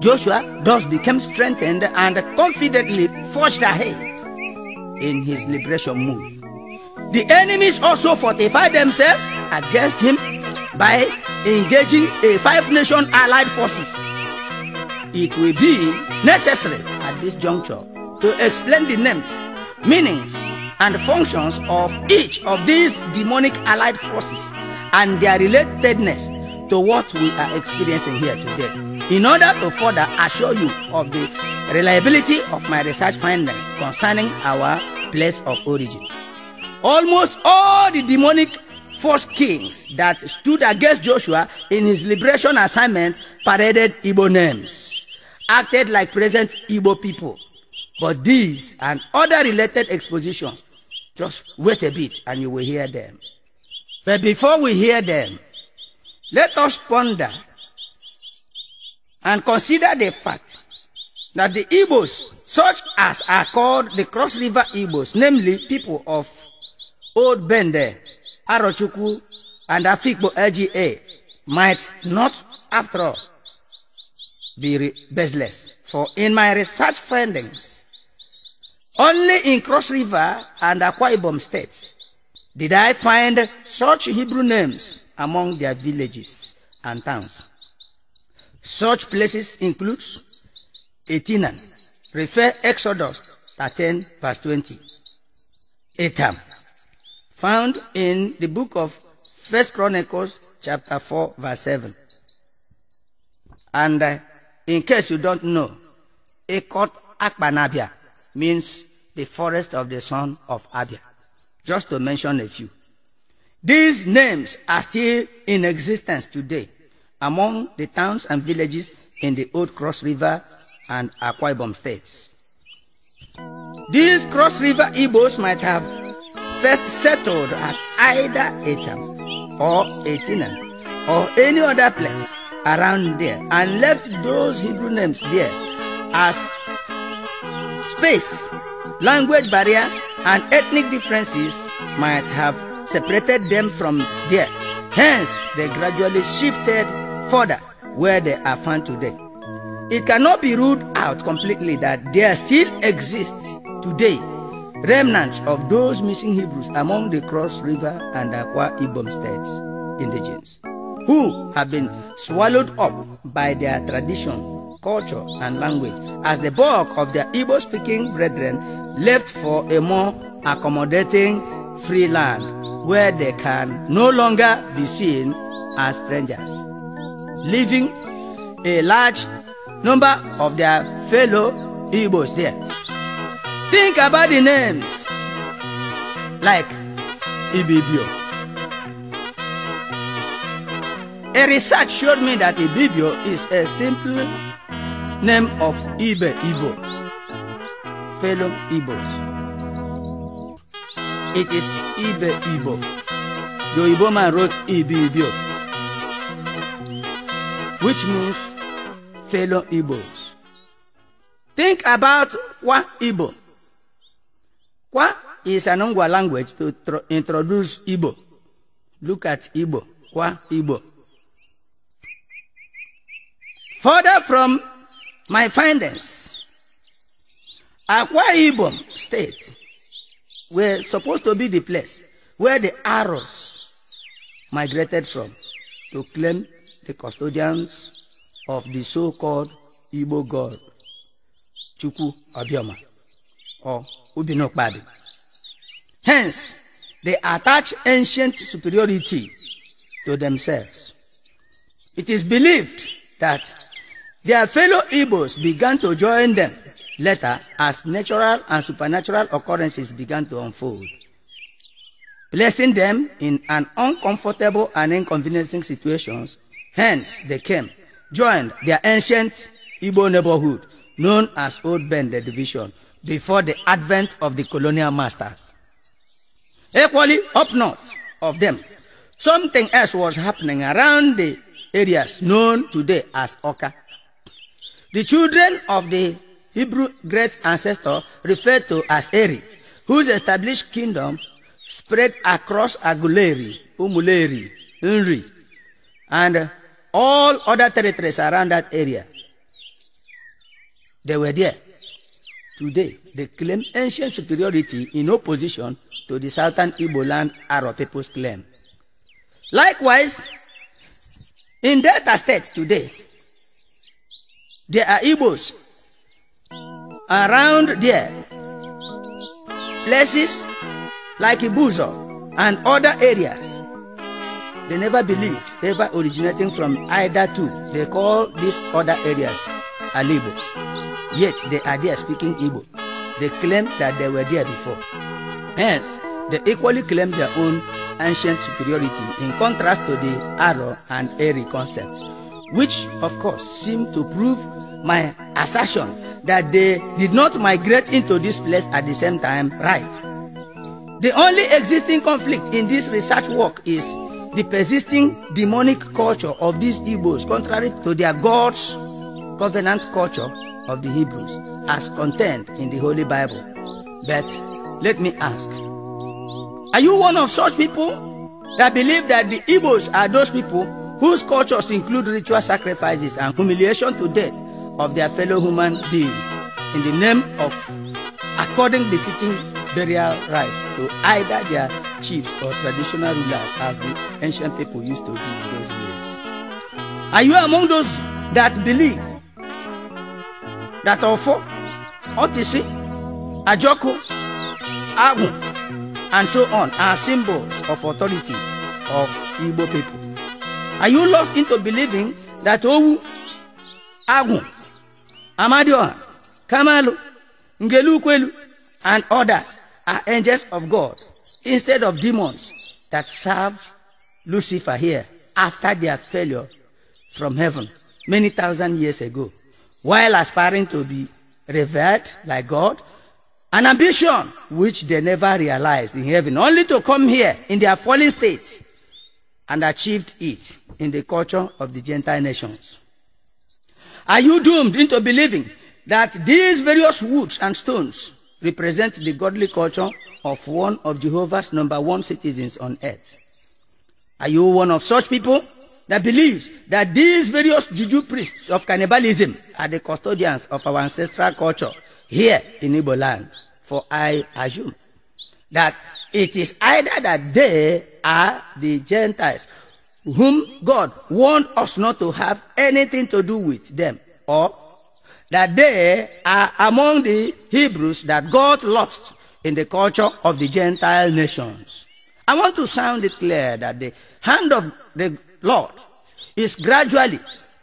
Joshua thus became strengthened and confidently forged ahead in his liberation move. The enemies also fortified themselves against him by engaging a 5-nation allied forces. It will be necessary at this juncture to explain the names, meanings, and functions of each of these demonic allied forces and their relatedness to what we are experiencing here today, in order to further assure you of the reliability of my research findings concerning our place of origin. Almost all the demonic false kings that stood against Joshua in his liberation assignment paraded Igbo names, acted like present Igbo people. But these and other related expositions, just wait a bit and you will hear them. But before we hear them, let us ponder and consider the fact that the Igbos, such as are called the Cross River Igbos, namely people of Old Bende, Arochukwu, and Afikpo LGA, might not, after all, be baseless. For in my research findings, only in Cross River and Akwa Ibom states did I find such Hebrew names among their villages and towns. Such places include Etinan, refer Exodus 13 verse 20. Etam, found in the book of 1 Chronicles chapter 4 verse 7. And in case you don't know, Ekot Akbanabia means the forest of the son of Abia, just to mention a few. These names are still in existence today among the towns and villages in the Old Cross River and Akwa Ibom states. These Cross River Igbos might have first settled at either Etam or Etinan or any other place around there and left those Hebrew names there as space, language barrier, and ethnic differences might have separated them from there. Hence, they gradually shifted further where they are found today. It cannot be ruled out completely that there still exist today remnants of those missing Hebrews among the Cross River and Akwa Ibom states indigenes, who have been swallowed up by their tradition, culture, and language, as the bulk of their Igbo-speaking brethren left for a more accommodating free land where they can no longer be seen as strangers, leaving a large number of their fellow Igbos there. Think about the names like Ibibio. A research showed me that Ibibio is a simple name of Ibe Igbo, fellow Igbos. It is Ibe Igbo. The Igbo man wrote Ibibio, which means fellow Igbos. Think about Kwa Igbo. Kwa is an Ongwa language to introduce Igbo. Look at Igbo, Kwa Igbo. Further from my findings, Akwa Ibom state were supposed to be the place where the Aros migrated from to claim the custodians of the so-called Igbo god, Chukwu Obioma, or Ubinokbabi. Hence, they attach ancient superiority to themselves. It is believed that their fellow Igbos began to join them later as natural and supernatural occurrences began to unfold, placing them in an uncomfortable and inconveniencing situations. Hence, they came, joined their ancient Igbo neighborhood known as Old Bende Division before the advent of the colonial masters. Equally up north of them, something else was happening around the areas known today as Oka. The children of the Hebrew great ancestor referred to as Eri, whose established kingdom spread across Aguleri, Umuleri, Nri, and all other territories around that area. They were there. Today, they claim ancient superiority in opposition to the southern Igbo land Aro people's claim. Likewise, in Delta State today, there are Igbos around there, places like Ibuzo and other areas. They never believed, ever originating from either two. They call these other areas Alibo. Yet they are there speaking Igbo. They claim that they were there before. Hence, they equally claim their own ancient superiority in contrast to the Aro and Eri concept, which of course seem to prove my assertion that they did not migrate into this place at the same time right. The only existing conflict in this research work is the persisting demonic culture of these Igbos, contrary to their God's covenant culture of the Hebrews, as contained in the Holy Bible. But let me ask, are you one of such people that believe that the Igbos are those people whose cultures include ritual sacrifices and humiliation to death of their fellow human beings in the name of according befitting burial rites to either their chiefs or traditional rulers, as the ancient people used to do in those years? Are you among those that believe that Ofo, Otisi, Ajoko, Agu, and so on are symbols of authority of Igbo people? Are you lost into believing that Owu, Agu, Amadioha, Kamalu, Ngelukwelu, and others are angels of God instead of demons that serve Lucifer here after their failure from heaven many thousand years ago, while aspiring to be revered like God, an ambition which they never realized in heaven, only to come here in their fallen state and achieved it in the culture of the Gentile nations? Are you doomed into believing that these various woods and stones represent the godly culture of one of Jehovah's #1 citizens on earth? Are you one of such people that believes that these various Juju priests of cannibalism are the custodians of our ancestral culture here in Igbo land? For I assume that it is either that they are the Gentiles whom God warned us not to have anything to do with them, or that they are among the Hebrews that God lost in the culture of the Gentile nations. I want to sound it clear that the hand of the Lord is gradually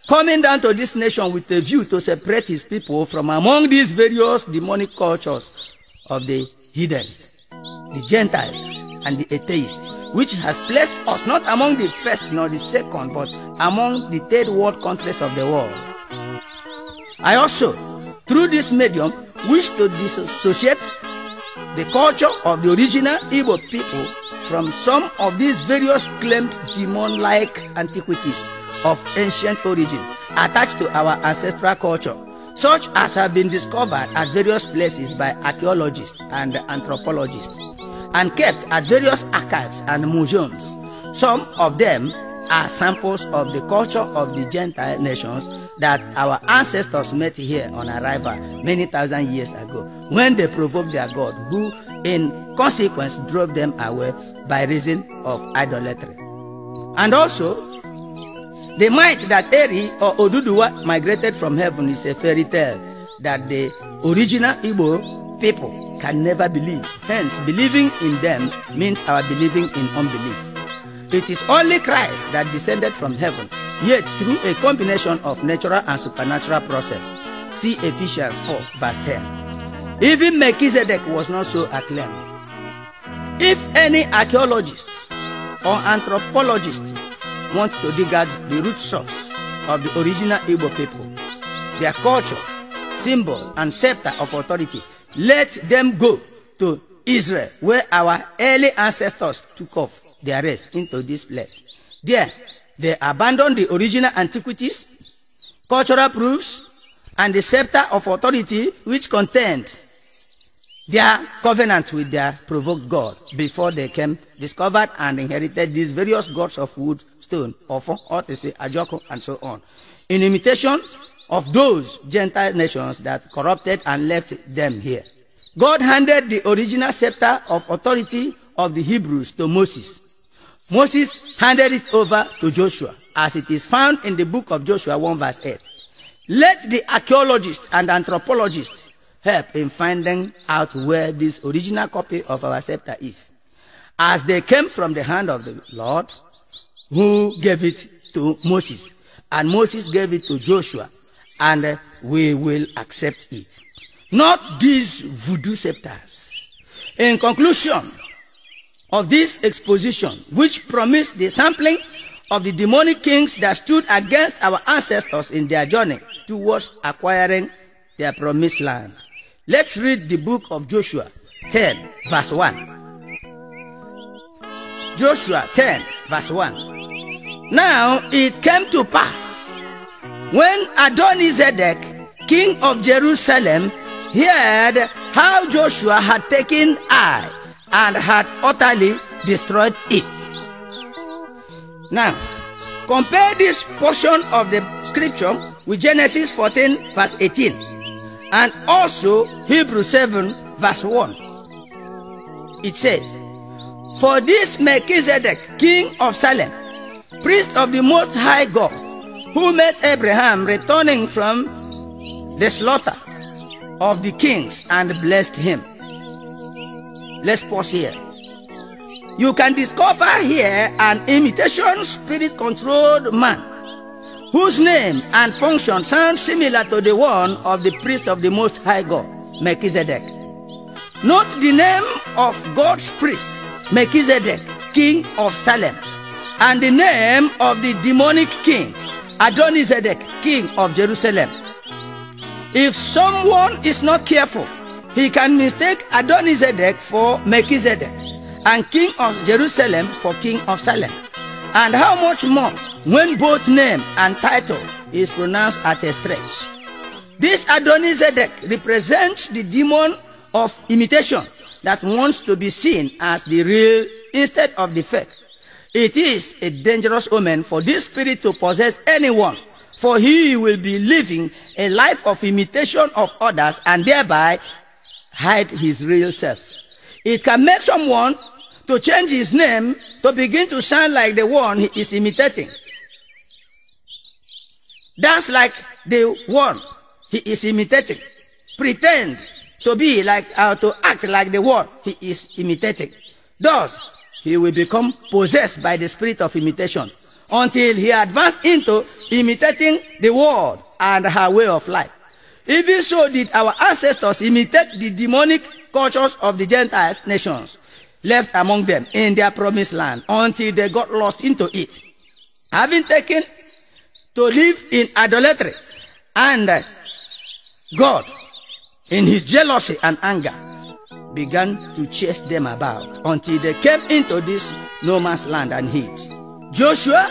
coming down to this nation with a view to separate his people from among these various demonic cultures of the heathens, the Gentiles, and the atheists, which has placed us not among the first nor the second, but among the third world countries of the world. I also, through this medium, wish to dissociate the culture of the original Igbo people from some of these various claimed demon-like antiquities of ancient origin attached to our ancestral culture, such as have been discovered at various places by archaeologists and anthropologists, and kept at various archives and museums. Some of them are samples of the culture of the Gentile nations that our ancestors met here on arrival many thousand years ago, when they provoked their God, who in consequence drove them away by reason of idolatry. And also, the myth that Eri or Oduduwa migrated from heaven is a fairy tale that the original Igbo people can never believe. Hence, believing in them means our believing in unbelief. It is only Christ that descended from heaven, yet through a combination of natural and supernatural process. See Ephesians 4, verse 10. Even Melchizedek was not so acclaimed. If any archaeologist or anthropologist wants to dig out the root source of the original Igbo people, their culture, symbol, and scepter of authority, let them go to Israel, where our early ancestors took off their race into this place. There, they abandoned the original antiquities, cultural proofs, and the scepter of authority which contained their covenant with their provoked God before they came, discovered and inherited these various gods of wood, stone, ofo, otese, ajoko, and so on, in imitation of those Gentile nations that corrupted and left them here. God handed the original scepter of authority of the Hebrews to Moses. Moses handed it over to Joshua, as it is found in the book of Joshua 1 verse 8. Let the archaeologists and anthropologists help in finding out where this original copy of our scepter is, as they came from the hand of the Lord, who gave it to Moses, and Moses gave it to Joshua, and we will accept it. Not these voodoo scepters. In conclusion of this exposition, which promised the sampling of the demonic kings that stood against our ancestors in their journey towards acquiring their promised land, let's read the book of Joshua 10 verse 1. Joshua 10 verse 1. Now it came to pass, when Adonizedek, king of Jerusalem, heard how Joshua had taken Ai and had utterly destroyed it. Now, compare this portion of the scripture with Genesis 14 verse 18 and also Hebrews 7 verse 1. It says, for this Melchizedek, king of Salem, priest of the Most High God, who met Abraham returning from the slaughter of the kings and blessed him. Let's pause here. You can discover here an imitation spirit-controlled man whose name and function sound similar to the one of the priest of the Most High God, Melchizedek. Note the name of God's priest, Melchizedek, king of Salem, and the name of the demonic king, Adonizedek, king of Jerusalem. If someone is not careful, he can mistake Adonizedek for Melchizedek and king of Jerusalem for king of Salem. And how much more when both name and title is pronounced at a stretch. This Adonizedek represents the demon of imitation that wants to be seen as the real instead of the fake. It is a dangerous omen for this spirit to possess anyone, for he will be living a life of imitation of others and thereby hide his real self. It can make someone to change his name to begin to sound like the one he is imitating. Dance like the one he is imitating. Pretend to be like or to act like the one he is imitating. Thus, he will become possessed by the spirit of imitation until he advances into imitating the world and her way of life. Even so did our ancestors imitate the demonic cultures of the Gentile nations left among them in their promised land until they got lost into it, having taken to live in idolatry, and God, in his jealousy and anger, began to chase them about until they came into this no man's land and hid. Joshua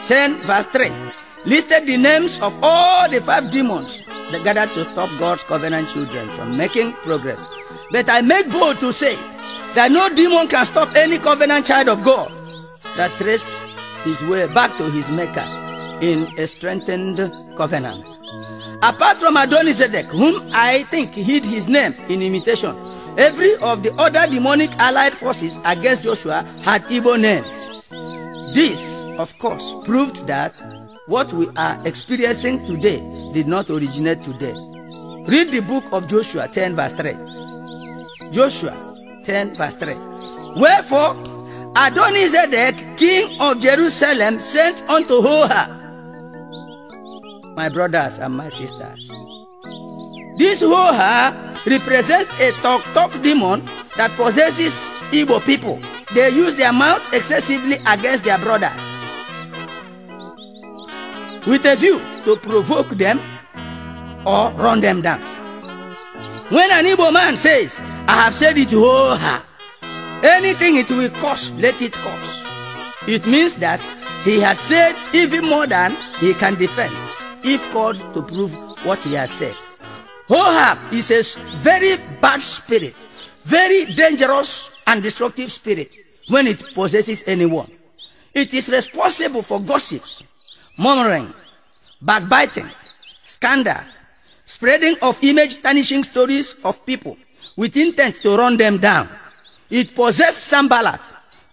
10 verse 3 listed the names of all the 5 demons that gathered to stop God's covenant children from making progress. But I make bold to say that no demon can stop any covenant child of God that traced his way back to his maker in a strengthened covenant. Apart from Adonizedek, whom I think hid his name in imitation, every of the other demonic allied forces against Joshua had Igbo names. This, of course, proved that what we are experiencing today did not originate today. Read the book of Joshua 10 verse 3. Joshua 10 verse 3. Wherefore, Adonizedek, king of Jerusalem, sent unto Hoha. My brothers and my sisters, this Hoha represents a talk demon that possesses Igbo people. They use their mouths excessively against their brothers with a view to provoke them or run them down. When an Igbo man says, I have said it to Hoha, anything it will cost, let it cost, it means that he has said even more than he can defend, if called to prove what he has said. Hohab is a very bad spirit, very dangerous and destructive spirit when it possesses anyone. It is responsible for gossips, murmuring, backbiting, scandal, spreading of image-tarnishing stories of people with intent to run them down. It possessed Sanballat,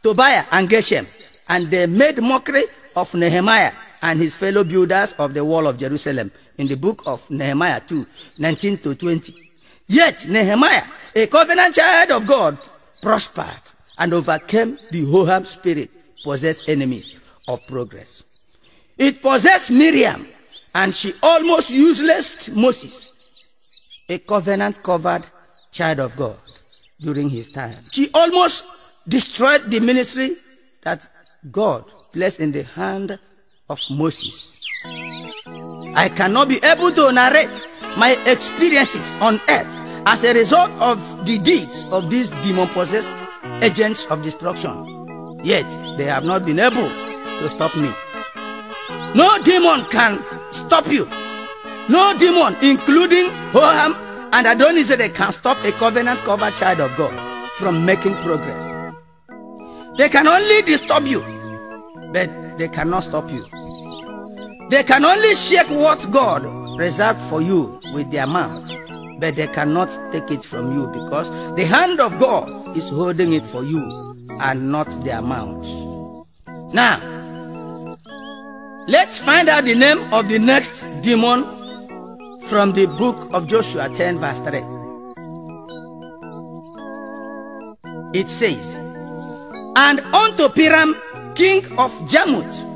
Tobiah, and Geshem, and they made mockery of Nehemiah and his fellow builders of the wall of Jerusalem in the book of Nehemiah 2:19-20. Yet Nehemiah, a covenant child of God, prospered and overcame the Hohab spirit, possessed enemies of progress. It possessed Miriam, and she almost useless Moses, a covenant-covered child of God during his time. She almost destroyed the ministry that God placed in the hand of Moses. I cannot be able to narrate my experiences on earth as a result of the deeds of these demon-possessed agents of destruction. Yet they have not been able to stop me. No demon can stop you. No demon, including Hoham and Adonizedek, can stop a covenant-covered child of God from making progress. They can only disturb you, but they cannot stop you. They can only shake what God reserved for you with their mouth, but they cannot take it from you, because the hand of God is holding it for you and not their mouths. Now, let's find out the name of the next demon from the book of Joshua 10 verse 3. It says, "And unto Piram, king of Jarmuth."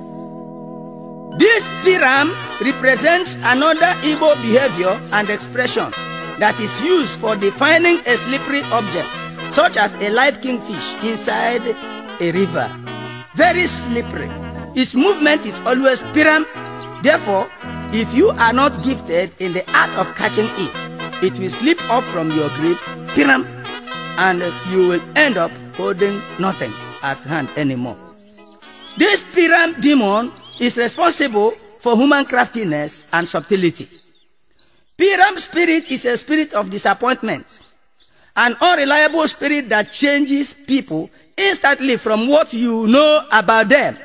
This Piram represents another Igbo behavior and expression that is used for defining a slippery object, such as a live kingfish inside a river. Very slippery. Its movement is always Piram. Therefore, if you are not gifted in the art of catching it, it will slip off from your grip, Piram, and you will end up holding nothing at hand anymore. This Piram demon is responsible for human craftiness and subtlety. Piram spirit is a spirit of disappointment, an unreliable spirit that changes people instantly from what you know about them.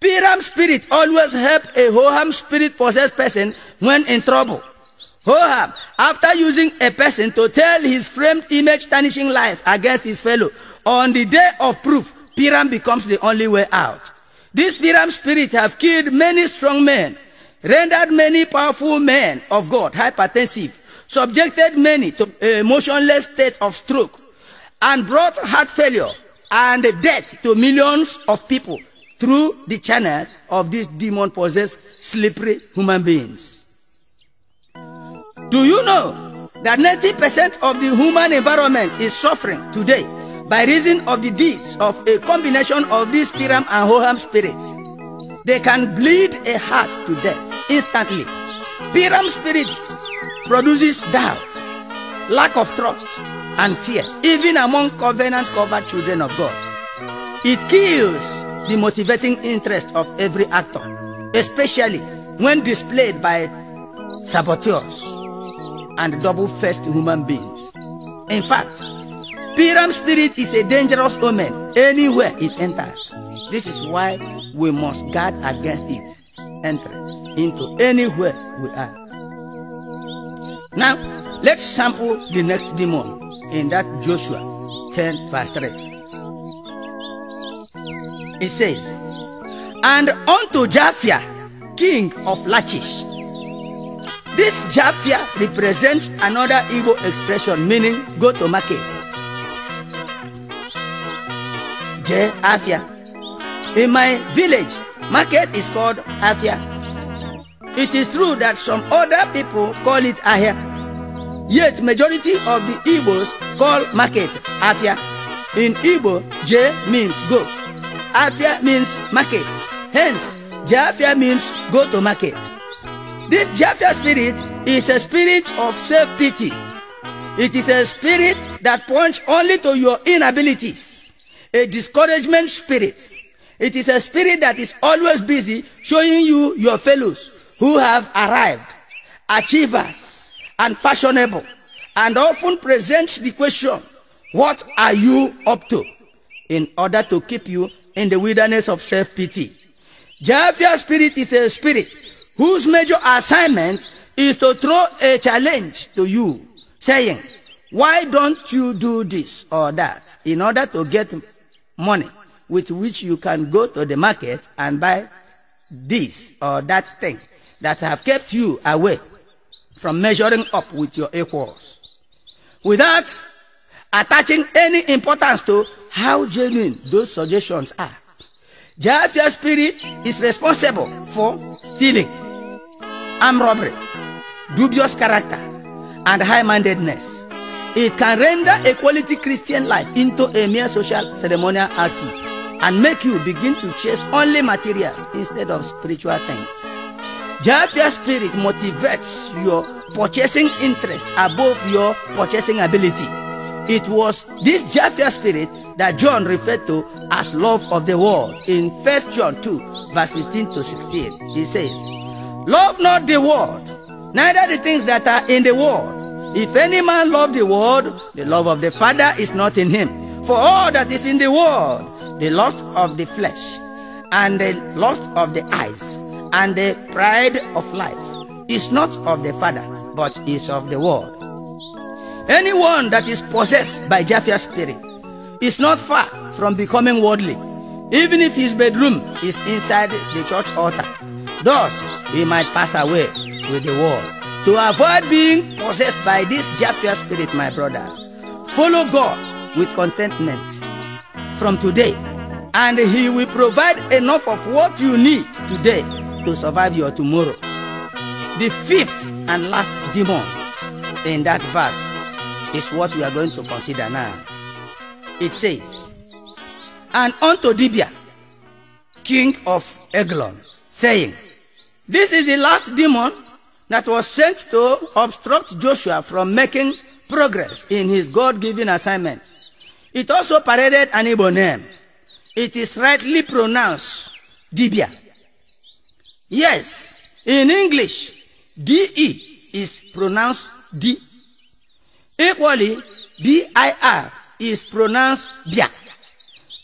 Piram spirit always help a Hoham spirit possessed person when in trouble. Hoham, after using a person to tell his framed image tarnishing lies against his fellow, on the day of proof, Piram becomes the only way out. This Piram spirit have killed many strong men, rendered many powerful men of God hypertensive, subjected many to a motionless state of stroke, and brought heart failure and death to millions of people through the channel of these demon-possessed slippery human beings. Do you know that 90% of the human environment is suffering today by reason of the deeds of a combination of these Piram and Hoham spirits? They can bleed a heart to death instantly. Piram spirit produces doubt, lack of trust, and fear, even among covenant-covered children of God. It kills the motivating interest of every actor, especially when displayed by saboteurs and double-faced human beings. In fact, Piram spirit is a dangerous omen anywhere it enters. This is why we must guard against its entry into anywhere we are. Now, let's sample the next demon in that Joshua 10 verse 3. It says, "And unto Japhia, king of Lachish." This Japhia represents another Igbo expression meaning go to market. Afia. In my village, market is called Afia. It is true that some other people call it Ahia. Yet majority of the Igbos call market Afia. In Igbo, J means go. Afia means market. Hence, Jafia means go to market. This Jafia spirit is a spirit of self-pity. It is a spirit that points only to your inabilities. A discouragement spirit. It is a spirit that is always busy showing you your fellows who have arrived, achievers, and fashionable, and often presents the question, what are you up to? In order to keep you in the wilderness of self-pity. Japhia spirit is a spirit whose major assignment is to throw a challenge to you, saying, why don't you do this or that in order to get money with which you can go to the market and buy this or that thing that have kept you away from measuring up with your equals, without attaching any importance to how genuine those suggestions are. Japhia spirit is responsible for stealing, armed robbery, dubious character, and high-mindedness. It can render a quality Christian life into a mere social ceremonial outfit and make you begin to chase only materials instead of spiritual things. Japhia spirit motivates your purchasing interest above your purchasing ability. It was this Japhia spirit that John referred to as love of the world in 1 John 2, verse 15 to 16. He says, love not the world, neither the things that are in the world. If any man love the world, the love of the Father is not in him. For all that is in the world, the lust of the flesh, and the lust of the eyes, and the pride of life, is not of the Father, but is of the world. Anyone that is possessed by Japhia spirit is not far from becoming worldly, even if his bedroom is inside the church altar. Thus, he might pass away with the world. To avoid being possessed by this Japhia spirit, my brothers, follow God with contentment from today, and He will provide enough of what you need today to survive your tomorrow. The fifth and last demon in that verse is what we are going to consider now. It says, and unto Dibia, king of Eglon, saying, this is the last demon that was sent to obstruct Joshua from making progress in his God-given assignment. It also paraded an Igbo name. It is rightly pronounced Dibia. Yes, in English, D-E is pronounced D. Equally, B-I-R is pronounced Bia.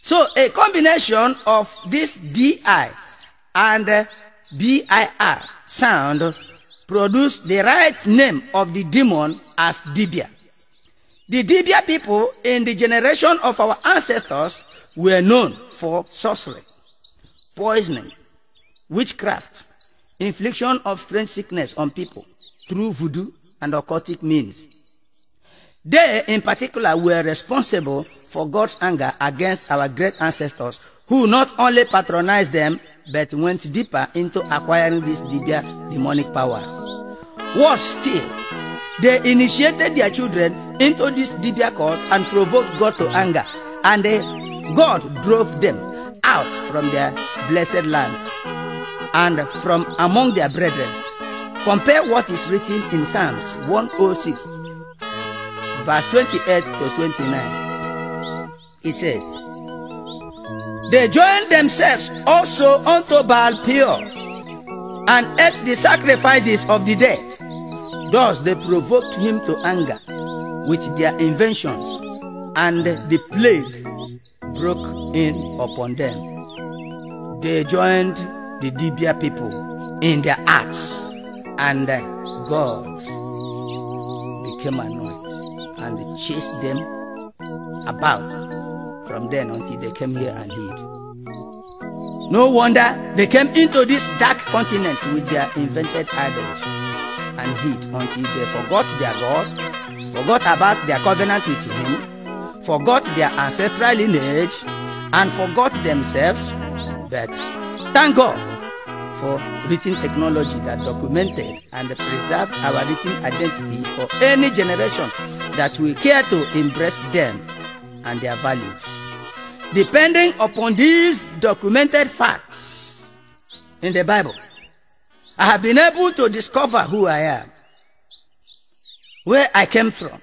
So a combination of this D-I and B-I-R sound produce the right name of the demon as Dibia. The Dibia people in the generation of our ancestors were known for sorcery, poisoning, witchcraft, infliction of strange sickness on people through voodoo and occultic means. They, in particular, were responsible for God's anger against our great ancestors, who not only patronized them, but went deeper into acquiring these Dibia demonic powers. Worse still, they initiated their children into this Dibia cult and provoked God to anger, and God drove them out from their blessed land and from among their brethren. Compare what is written in Psalms 106, verse 28 to 29. It says, they joined themselves also unto Baal Peor, and ate the sacrifices of the dead. Thus they provoked him to anger with their inventions, and the plague broke in upon them. They joined the Dibia people in their acts, and God became annoyed and chased them about from then until they came here and hid. No wonder they came into this dark continent with their invented idols and hid until they forgot their God, forgot about their covenant with Him, forgot their ancestral lineage, and forgot themselves. But thank God for written technology that documented and preserved our written identity for any generation that will care to embrace them and their values. Depending upon these documented facts in the Bible, I have been able to discover who I am, where I came from,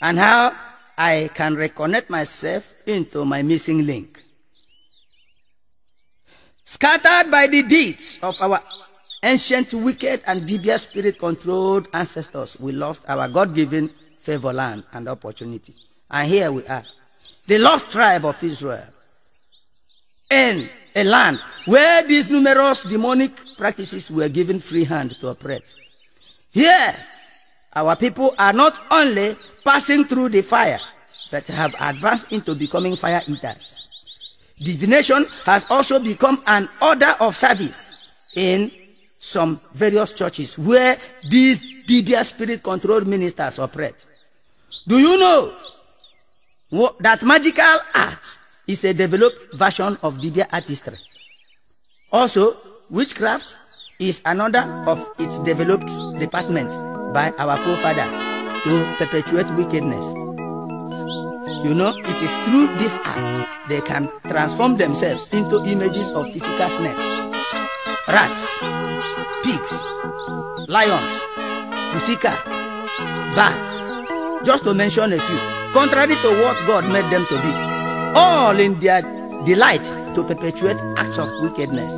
and how I can reconnect myself into my missing link. Scattered by the deeds of our ancient, wicked, and devious spirit-controlled ancestors, we lost our God-given favor, land, and opportunity. And here we are, the lost tribe of Israel, in a land where these numerous demonic practices were given free hand to operate. Here, our people are not only passing through the fire, but have advanced into becoming fire eaters. Divination has also become an order of service in some various churches where these devious spirit-controlled ministers operate. Do you know that magical art is a developed version of Dibia artistry? Also, witchcraft is another of its developed department by our forefathers to perpetuate wickedness. You know, it is through this art they can transform themselves into images of physical snakes, rats, pigs, lions, pussycats, bats, just to mention a few, contrary to what God made them to be, all in their delight to perpetuate acts of wickedness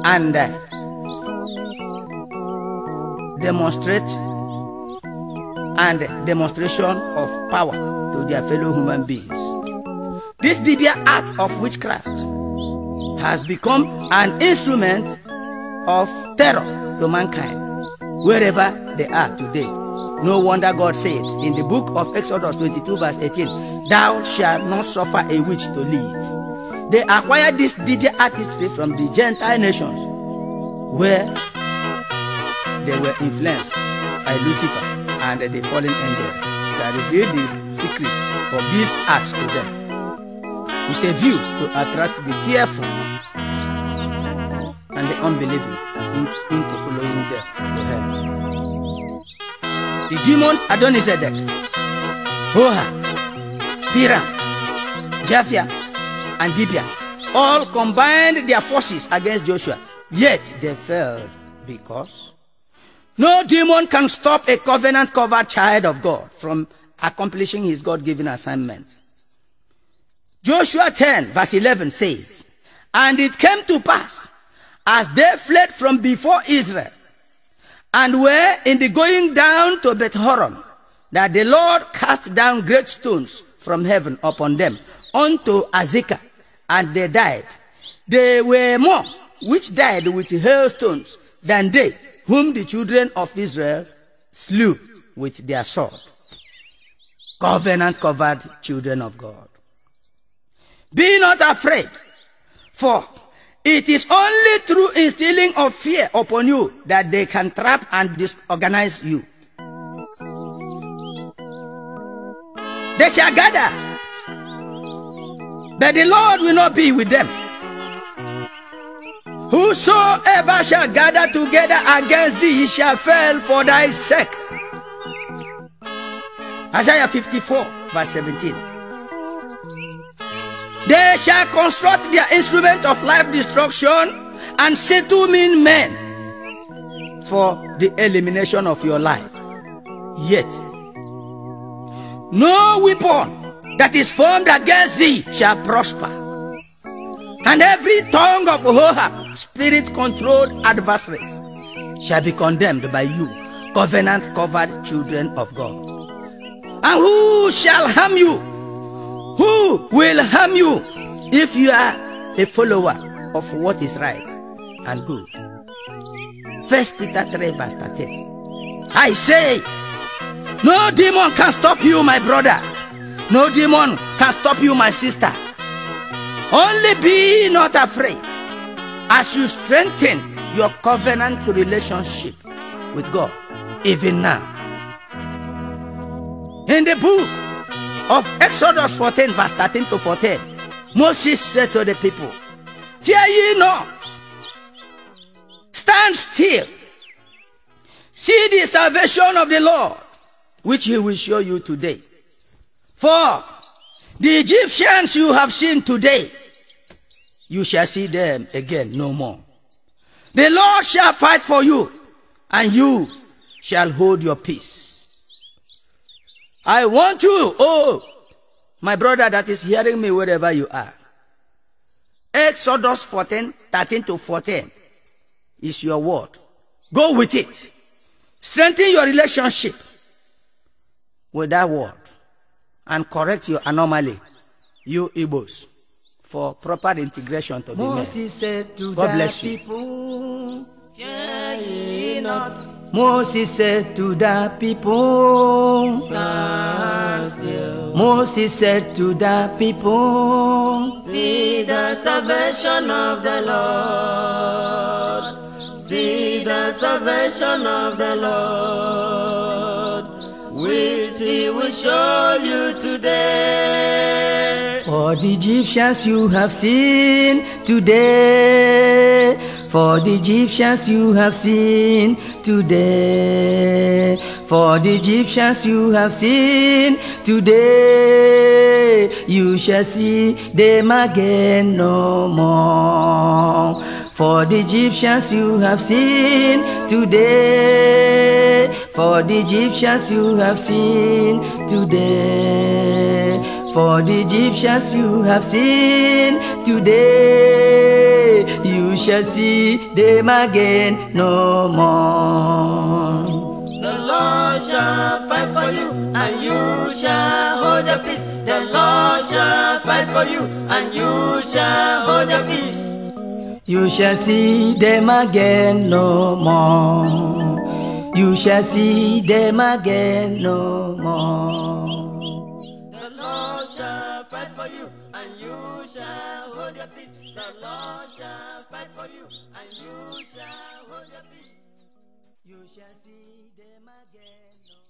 and demonstration of power to their fellow human beings. This Dibia art of witchcraft has become an instrument of terror to mankind wherever they are today. No wonder God said in the book of Exodus 22 verse 18, "Thou shalt not suffer a witch to live." They acquired this Dibia artistry from the Gentile nations where they were influenced by Lucifer and the fallen angels that revealed the secret of these acts to them with a view to attract the fearful and the unbelieving into following them to hell. The demons Adonizedek, Hoha, Piram, Japhia, and Gibeah all combined their forces against Joshua, yet they failed because no demon can stop a covenant-covered child of God from accomplishing his God-given assignment. Joshua 10 verse 11 says, "And it came to pass, as they fled from before Israel, and were in the going down to Beth-horon, that the Lord cast down great stones from heaven upon them unto Azekah, and they died. They were more which died with hailstones than they whom the children of Israel slew with their sword." Covenant-covered children of God, be not afraid, for it is only through instilling of fear upon you that they can trap and disorganize you. They shall gather, but the Lord will not be with them. Whosoever shall gather together against thee shall fall for thy sake. Isaiah 54 verse 17. They shall construct their instrument of life destruction and settle mean men for the elimination of your life. Yet no weapon that is formed against thee shall prosper, and every tongue of Hoha, spirit-controlled adversaries, shall be condemned by you, covenant-covered children of God. And who shall harm you? Who will harm you if you are a follower of what is right and good? 1 Peter 3 verse 13. I say, no demon can stop you, my brother. No demon can stop you, my sister. Only be not afraid as you strengthen your covenant relationship with God, even now. In the book of Exodus 14 verse 13 to 14, Moses said to the people, "Fear ye not, stand still, see the salvation of the Lord, which he will show you today. For the Egyptians you have seen today, you shall see them again no more. The Lord shall fight for you, and you shall hold your peace." I want you, oh, my brother that is hearing me wherever you are. Exodus 14, 13 to 14 is your word Go with it. Strengthen your relationship with that word and correct your anomaly, you Igbos, for proper integration to be made. God bless you. Moses said to the people, stand still. Moses said to the people, see the salvation of the Lord. See the salvation of the Lord, which He will show you today. For the Egyptians you have seen today. For the Egyptians you have seen today. For the Egyptians you have seen today. You shall see them again no more. For the Egyptians you have seen today. For the Egyptians you have seen today. For the Egyptians you have seen today. You shall see them again no more. The Lord shall fight for you, and you shall hold your peace. The Lord shall fight for you, and you shall hold your peace. You shall see them again no more. You shall see them again no more. The Lord shall fight for you, and you shall hold your peace. The Lord shall fight for you, and you shall hold your peace. You shall see them again no more.